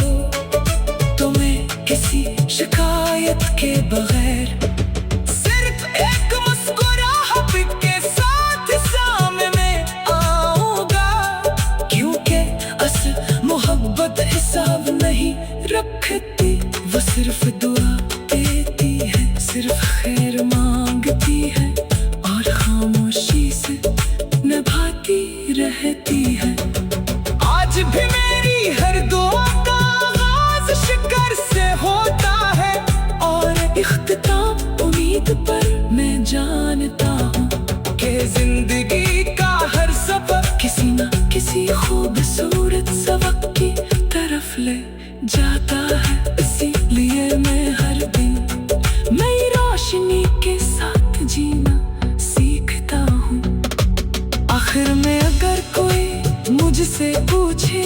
तो मैं किसी शिकायत के बगैर सिर्फ एक मुस्कुराहट के साथ सामने आऊंगा, क्योंकि असल मोहब्बत हिसाब नहीं रखती, वो सिर्फ दुआ देती है, सिर्फ खैर मांगती है और खामोशी से निभाती रहती है। आज भी मेरी हर दुआ का आगाज शिकर से होता है और इख्तिताम उम्मीद पर मैं जानता हूँ कि जिंदगी का हर सफर किसी न किसी खूबसूरत सबक की तरफ ले जाता है। इसीलिए मैं हर दिन नई रोशनी के साथ जीना सीखता हूँ। आखिर में अगर कोई मुझसे पूछे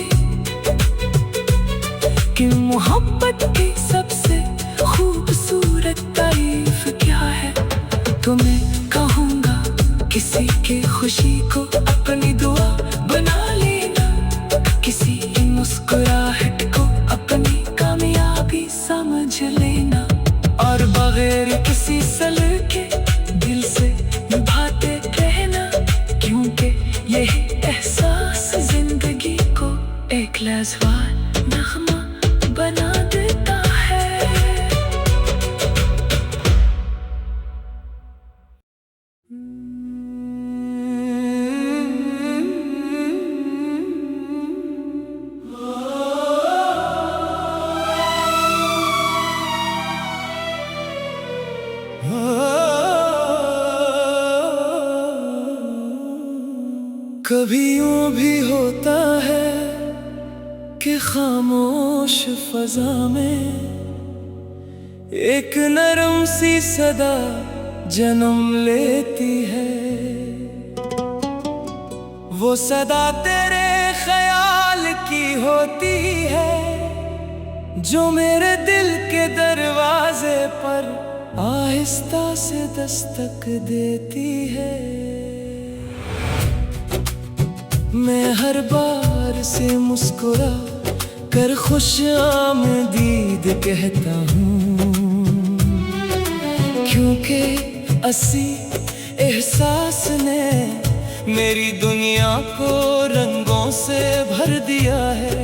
कि मोहब्बत की सबसे खूबसूरत तारीफ क्या है तो मैं कहूँगा किसी की खुशी को अपनी दुआ बना लेना, किसी की मुस्कुराहट को अपनी कामयाबी समझ लेना और बगैर किसी सलाह के दिल से निभाते रहना, क्योंकि यही एहसास जिंदगी को एक लाजवाब नगमा बना देता है। कभी यूं भी होता है कि खामोश फजा में एक नरम सी सदा जन्म लेती है। वो सदा तेरे ख्याल की होती है जो मेरे दिल के दरवाजे पर आहिस्ता से दस्तक देती है। मैं हर बार से मुस्कुरा कर खुश आमदीद कहता हूँ, क्योंकि असी एहसास ने मेरी दुनिया को रंगों से भर दिया है।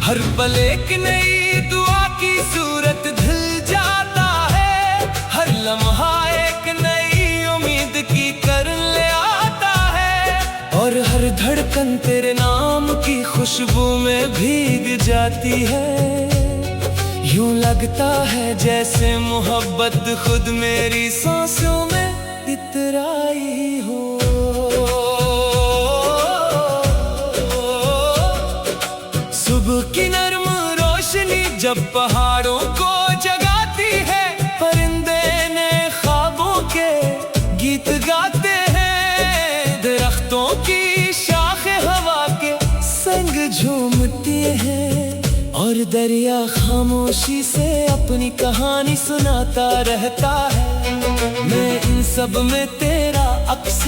हर पल एक नई दुआ की सूरत ढल जाता है, हर लम्हा एक नई उम्मीद की करन ले आता है, और हर धड़कन तेरे नाम की खुशबू में भीग जाती है। यूं लगता है जैसे मोहब्बत खुद मेरी सांसों में इतराई हो। सुबह की नर्म रोशनी जब पहाड़ों को जगाती है, परिंदे ने ख्वाबों के गीत गाते हैं, दरख्तों की शाखें हवा के संग झूमती हैं, और दरिया खामोशी से अपनी कहानी सुनाता रहता है। मैं इन सब में तेरा अक्स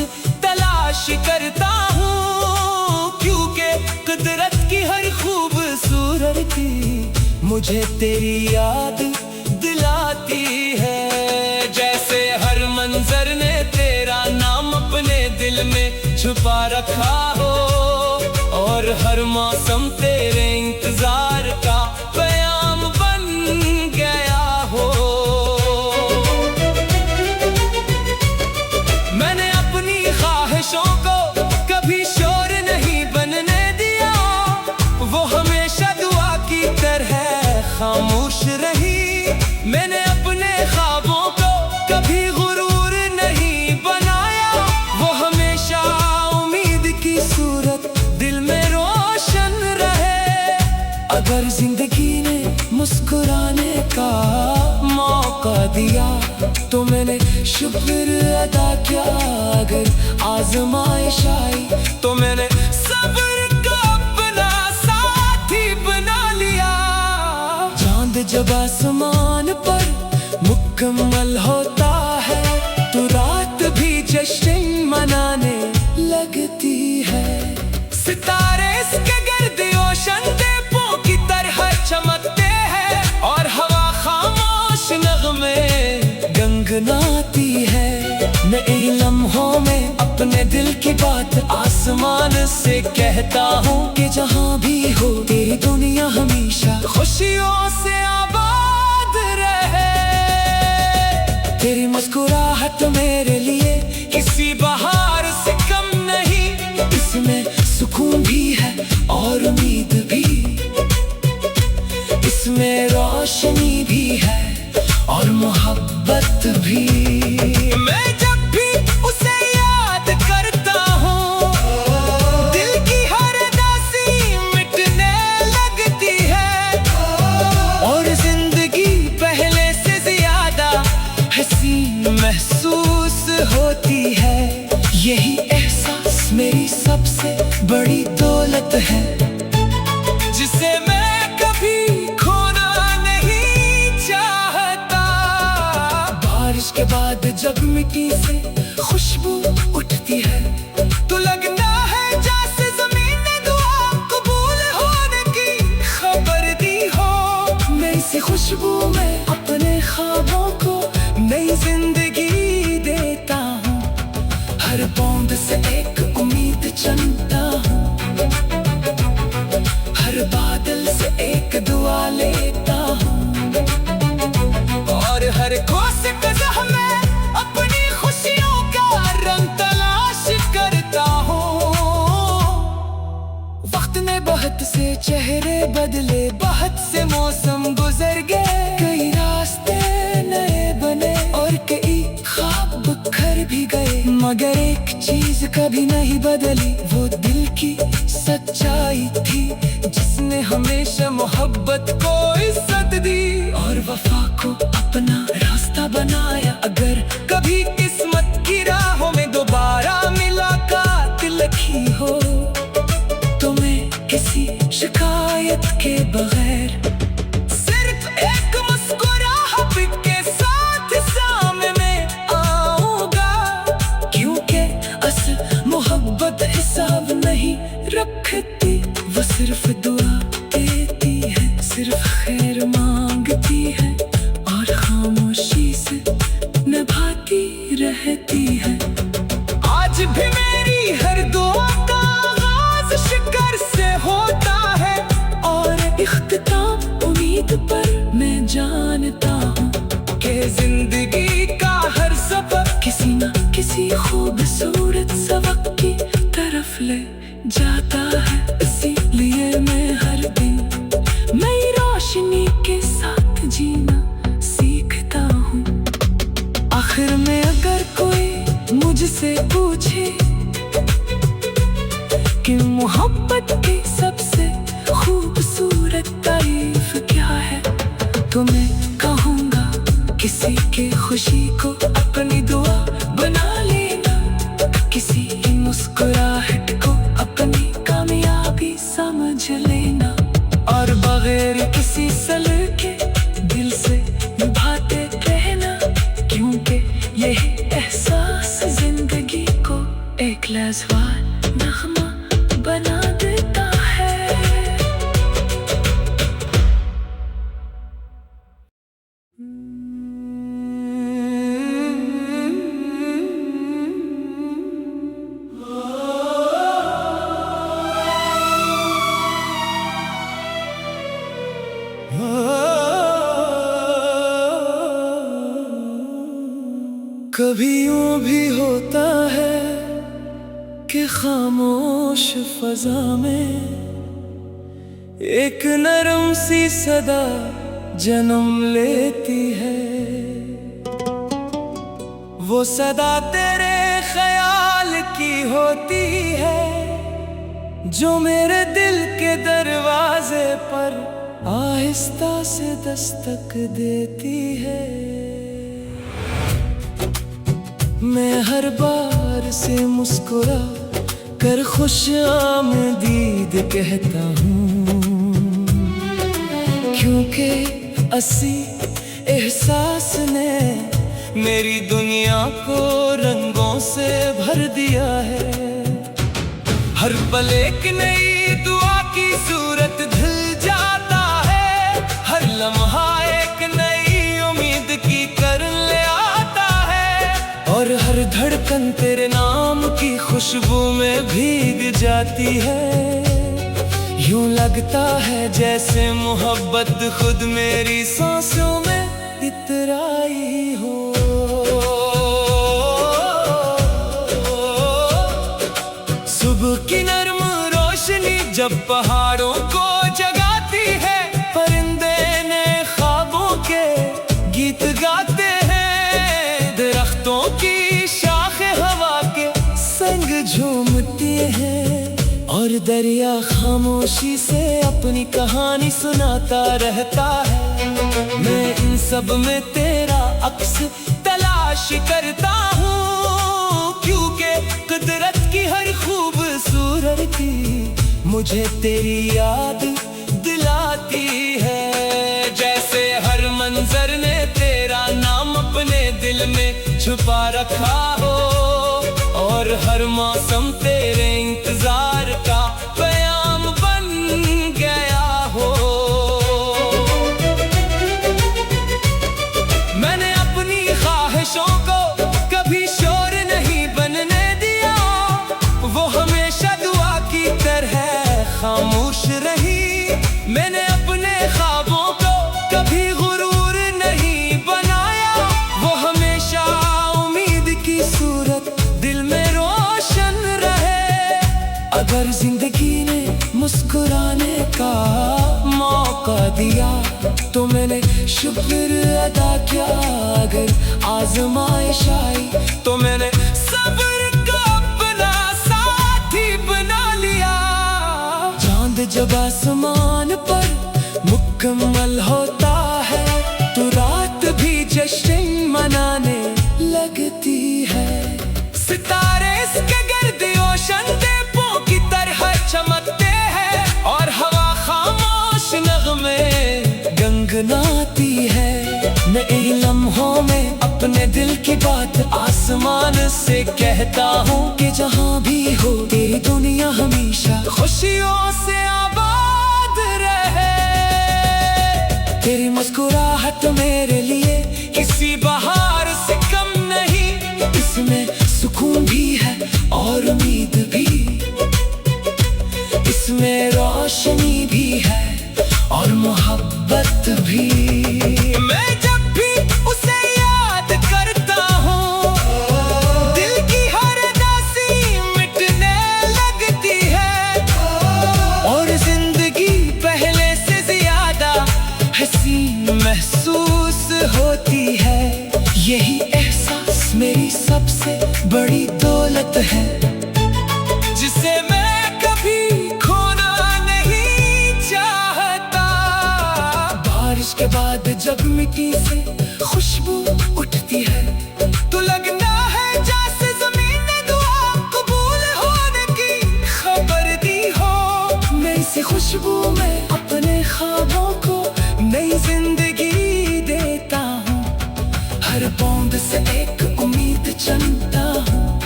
तलाश करता हूँ, क्योंकि कुदरत की हर खूबसूरती मुझे तेरी याद दिलाती है। जैसे हर मंजर ने तेरा नाम अपने दिल में छुपा रखा हो, और हर मौसम तेरे इंतजार का पैगाम बन गया हो। मैंने अपनी ख्वाहिशों को कभी शोर नहीं बनने दिया, वो हमेशा दुआ की तरह खामोश रही। मैंने अपने ख्वाबों को कभी गुरूर नहीं बनाया, वो हमेशा उम्मीद की सूरत दिल में रोशन रहे। अगर जिंदगी ने मुस्कुराने का मौका दिया तो मैंने शुक्र अदा किया, अगर आजमाइश आई तो मैंने सब्र का अपना साथी बना लिया। चांद जब आसमान पर मुकम्मल होता है तो रात भी जश्न मनाने लगती है। सितारे इसके गर्द ओशन दीपों की तरह चमकते हैं, और हवा खामोश नगमे गनगनाती है। मैं इन लम्हों में अपने दिल की बात आसमान से कहता हूँ कि जहाँ भी हो तेरी दुनिया हमेशा खुशियों से आबाद रहे। तेरी मुस्कुराहट मेरे लिए किसी बहार से कम नहीं, इसमें सुकून भी है और उम्मीद भी, इसमें रोशनी भी है और मोहब्बत भी। मैं जब भी उसे याद करता हूँ, दिल की हर उदासी मिटने लगती है, और जिंदगी पहले से ज्यादा हसीन महसूस होती है। यही एहसास मेरी सबसे बड़ी दौलत है, जिसे मैं कभी खोना नहीं चाहता। बारिश के बाद जब मिट्टी से खुशबू उठती है तो लगता है जैसे जमीन ने दुआ कबूल होने की खबर दी हो। मैं इसी खुशबू में अपने ख्वाबों को नई जिंदगी देता हूँ, हर बूंद से एक उम्मीद चुनता हूँ, हर बादल से एक दुआ लेता हूँ, और हर कोसे कज़ह में अपनी खुशियों का रंग तलाश करता हूँ। वक्त ने बहुत से चेहरे बदले, बहुत से मौसम गुजर गए, कई रास्ते नए बने और कई ख्वाब बिखर भी गए, मगर एक चीज कभी नहीं बदली, वो दिल की सच्चाई थी जिसने हमेशा मोहब्बत को इज्जत दी और वफा को अपना रास्ता बनाया। अगर कभी किस्मत की राहों में दोबारा मुलाकात लिखी हो तो मैं किसी शिकायत के बगैर सिर्फ एक मुस्कुराहट के साथ सामने आऊंगा, क्योंकि असल मोहब्बत हिसाब सिर्फ दुआ देती है, सिर्फ खैर मांगती है और खामोशी से निभाती रहती है। आज भी मेरी हर दुआ का आगाज शिकर से होता है और इख्तिताम उम्मीद पर मैं जानता हूँ कि जिंदगी का हर सफर किसी न किसी खूबसूरत सबक की तरफ ले जाता है। इसीलिए मैं हर दिन नई रोशनी के साथ जीना सीखता हूँ। आखिर में अगर कोई मुझसे पूछे कि मोहब्बत की सबसे खूबसूरत तारीफ क्या है, तो मैं कहूँगा किसी की खुशी को अपनी दुआ बना लेना, किसी की मुस्कुराहट को अपनी कामयाबी समझ लेना और बगैर किसी सलाह के दिल से निभाते रहना, क्योंकि यही एहसास जिंदगी को एक लाजवाब नगमा बना देता है। कभी यूं भी होता है कि खामोश फजा में एक नरम सी सदा जन्म लेती है। वो सदा तेरे ख्याल की होती है, जो मेरे दिल के दरवाजे पर आहिस्ता से दस्तक देती है। मैं हर बार से मुस्कुरा कर खुश आमदीद कहता हूँ, क्योंकि असी एहसास ने मेरी दुनिया को रंगों से भर दिया है। हर पल एक नई दुआ की सूरत ढल जाता है, हर लम्हा एक नई उम्मीद की करन ले आता है और हर धड़कन तेरे नाम की खुशबू में भीग जाती है। यूं लगता है जैसे मोहब्बत खुद मेरी सांसों में इतराई हो। सुबह की नर्म रोशनी जब पहाड़ों को जगाती है, परिंदे नए ख्वाबों के गीत गाते हैं, दरख्तों की शाखें हवा के संग झूमती हैं और दरिया खामोशी से अपनी कहानी सुनाता रहता है। मैं इन सब में तेरा अक्स तलाश करता हूँ, क्योंकि कुदरत की हर खूबसूरती मुझे तेरी याद दिलाती है। जैसे हर मंजर ने तेरा नाम अपने दिल में छुपा रखा हो और हर मौसम तेरे इंतजार का पैगाम बन गया हो। मैंने अपनी ख्वाहिशों को कभी शोर नहीं बनने दिया, वो हमेशा दुआ की तरह खामोश रही। मैंने अपने ख्वाबों को कभी गुरूर नहीं बनाया, वो हमेशा उम्मीद की सूरत दिल में रोशन रहे। अगर जिंदगी ने मुस्कुराने का मौका दिया तो मैंने शुक्र अदा किया, अगर आजमाइश आई तो मैंने सब्र का अपना साथी बना लिया। चांद जब आसमान पर मुकम्मल होता है तो रात भी जश्न मनाने लगती है। सितारे इसके गिर्द ओशन दीपों की तरह चमकते हैं और हवा खामोश नगमे गनगनाती है। मैं इन लम्हों में अपने दिल की बात आसमान से कहता हूँ कि जहाँ भी हो तेरी दुनिया हमेशा खुशियों से आबाद तेरी मुस्कुराहट मेरे लिए किसी बहार से कम नहीं। इसमें सुकून भी है और उम्मीद भी, इसमें रोशनी भी है और मोहब्बत भी। मैं जब भी उसे याद करता हूँ, दिल की हर उदासी मिटने लगती है और जिंदगी पहले से ज्यादा हसीन महसूस होती है। यही एहसास मेरी सबसे बड़ी दौलत है, जिसे मैं कभी खोना नहीं चाहता। बारिश के बाद जब मिट्टी से खुशबू उठती है, तो लगना है जैसे जमीन ने दुआ कबूल होने की खबर दी हो। मैं इसी खुशबू में अपने ख्वाबों को नई जिंदगी देता हूँ। हर बूंद से एक उम्मीद चुनता हूँ,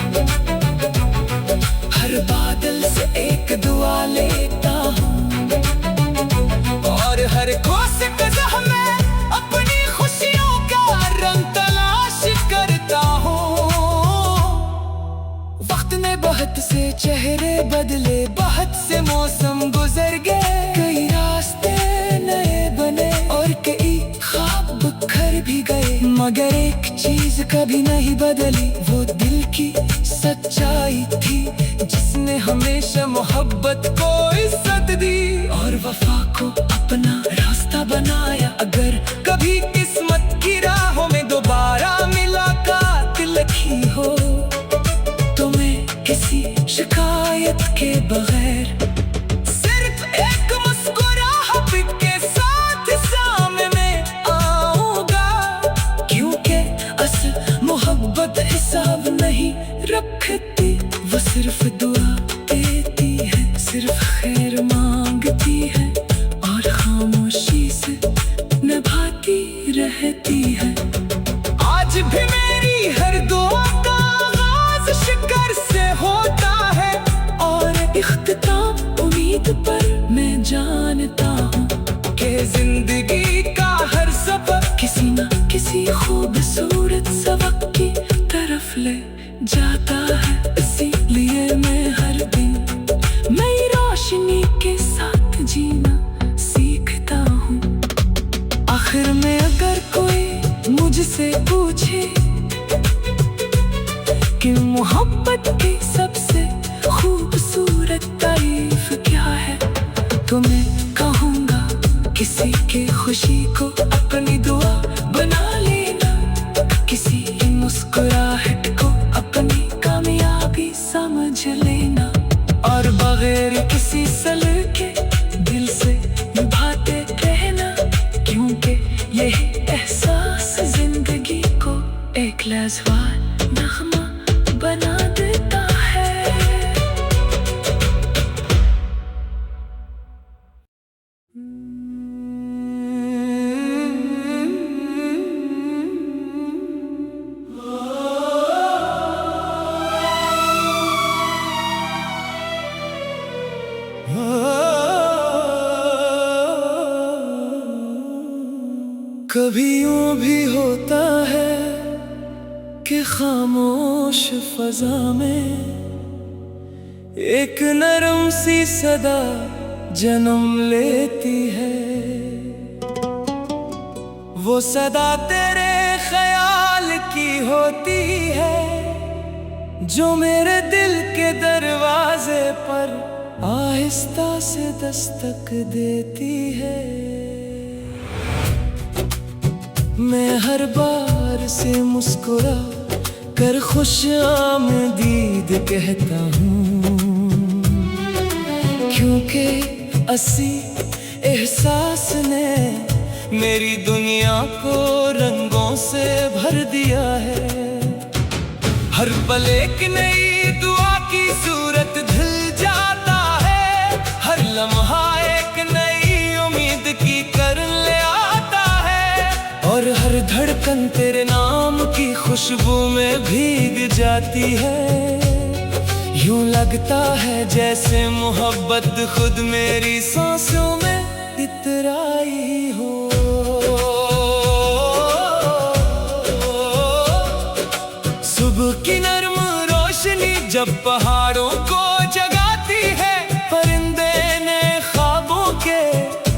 हर बादल से एक दुआ लेता हूँ और हर कोसे कज़ह में अपनी खुशियों का रंग तलाश करता हूँ। वक्त ने बहुत से चेहरे बदले, बहुत से मौसम गुजर गए, कई रास्ते नए बने और कई ख्वाब बिखर भी गए, मगर एक चीज कभी नहीं बदली, वो दिल की सच्चाई थी जिसने हमेशा मोहब्बत को इज्जत दी और वफा को अपना रास्ता बनाया। अगर कभी किस्मत की राहों में दोबारा मुलाकात लिखी हो, तो मैं किसी शिकायत के बगैर सिर्फ एक मुस्कुराहट के साथ सामने आऊंगा, क्योंकि असल मोहब्बत हिसाब नहीं रखती, वो सिर्फ दुआ देती है, सिर्फ खैर मांगती है और खामोशी से निभाती रहती है। आज भी मेरी हर दुआ का आगाज शुक्र से होता है और इख्तिताम उम्मीद पर। मैं जानता हूँ कि जिंदगी का हर सफर किसी न किसी खूबसूरत सबक की तरफ ले जाता है, इसीलिए मैं हर दिन नई रोशनी के साथ जीना सीखता हूँ। आखिर में अगर कोई मुझसे पूछे कि मोहब्बत की सबसे खूबसूरत तारीफ क्या है, तो मैं कहूँगा किसी की खुशी को अपनी दुआ बना लेना, किसी की मुस्कुराहट को अपनी कामयाबी समझ लेना और बगैर किसी सलाह के दिल से निभाते रहना, क्योंकि यही एहसास जिंदगी को एक लाजवाब नगमा बना देता है। कभी यूं भी होता है कि खामोश फजा में एक नरम सी सदा जन्म लेती है। वो सदा तेरे ख्याल की होती है, जो मेरे दिल के दरवाजे पर आहिस्ता से दस्तक देती है। मैं हर बार से मुस्कुरा कर खुश आमदीद कहता हूँ, क्योंकि असी एहसास ने मेरी दुनिया को रंगों से भर दिया है। हर पल एक नई दुआ की सूरत ढल जाता है, हर लम्हा एक नई उम्मीद की करन ले आता है और हर धड़कन तेरे नाम की खुशबू में भीग जाती है। यूं लगता है जैसे मोहब्बत खुद मेरी सांसों में इतराई हो। जब पहाड़ों को जगाती है, परिंदे ने ख्वाबों के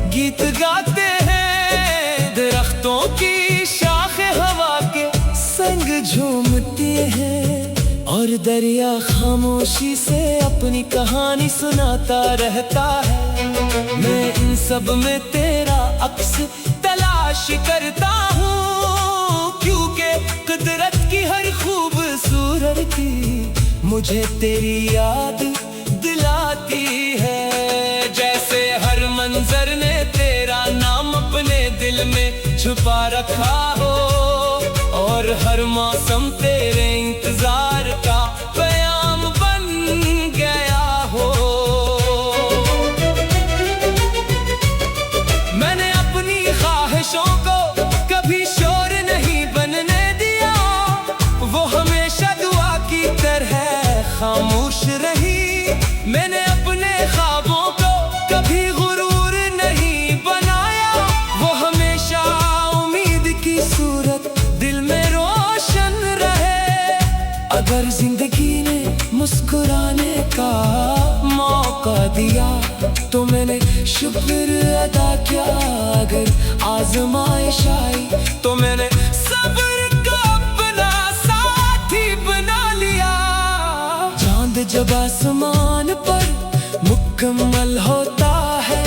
गीत गाते हैं। दरख्तों की शाखें हवा के संग झूमती हैं, और दरिया खामोशी से अपनी कहानी सुनाता रहता है। मैं इन सब में तेरा अक्स तलाश करता हूँ, क्योंकि कुदरत की हर खूबसूरती मुझे तेरी याद दिलाती है। जैसे हर मंजर ने तेरा नाम अपने दिल में छुपा रखा हो, और हर मौसम तेरे इंतजार का पैगाम बन गया हो। मैंने अपनी ख्वाहिशों को कभी शोर नहीं बनने दिया, वो हमेशा दुआ की तरह खामोश रही। मैंने अपने ख्वाबों को कभी गुरूर नहीं बनाया, वो हमेशा उम्मीद की सूरत दिल में रोशन रहे। अगर जिंदगी ने मुस्कुराने का मौका दिया तो मैंने शुक्र अदा किया, अगर आजमाइश आई तो मैंने सब्र का अपना साथी बना लिया। चांद जब आसमान पर मुकम्मल होता है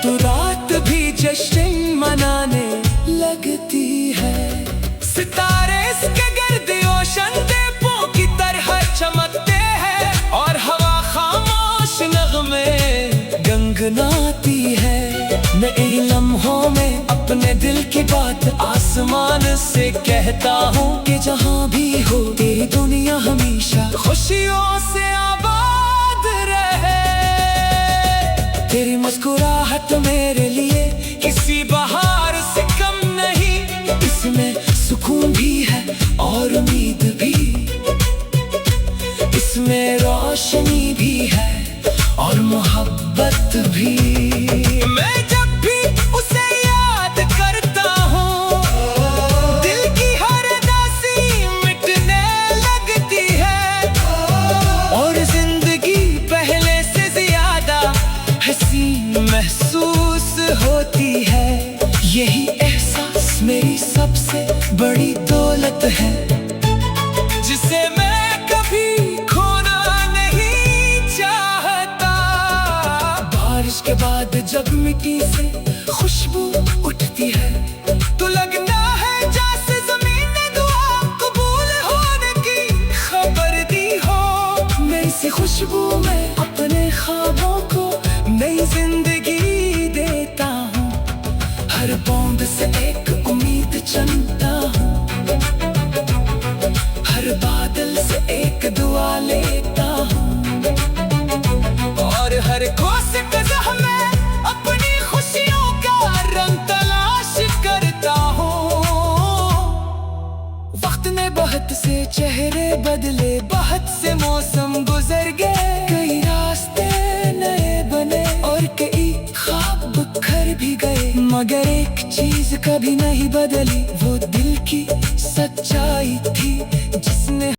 तो रात भी जश्न मनाने लगती है। सितारे इसके गर्द ओशन दीपों की तरह चमकते हैं, और हवा खामोश नगमे गनगनाती है। नए लम्हों में अपने दिल की बात आसमान से कहता हूँ कि जहाँ भी हो तेरी दुनिया हमेशा खुशियों से आबाद रहे। तेरी मुस्कुराहट मेरे लिए किसी बहार से कम नहीं, इसमें सुकून भी है और उम्मीद भी, इसमें रोशनी भी है और मोहब्बत भी। मैं जब भी उसे याद करता हूँ, दिल की हर उदासी मिटने लगती है, और जिंदगी पहले से ज्यादा हसीन महसूस होती है। यही एहसास मेरी सबसे बड़ी दौलत है, जिसे मैं कभी खोना नहीं चाहता। बारिश के बाद जब मिट्टी से खुशबू उठती है तो लगता है जैसे जमीन ने दुआ कबूल होने की खबर दी हो। मैं इसी खुशबू में अपने ख्वाबों को नई जिंदगी देता हूँ, हर बूंद से एक उम्मीद चुनता हूँ, हर बादल से एक दुआ लेता हूँ, और हर कोशिश में अपनी खुशियों का रंग तलाश करता हूँ। वक्त ने बहुत से चेहरे बदले, बहुत से मौसम गुजर गए, कई रास्ते नए बने और कई ख्वाब बिखर भी गए, मगर एक चीज कभी नहीं बदली,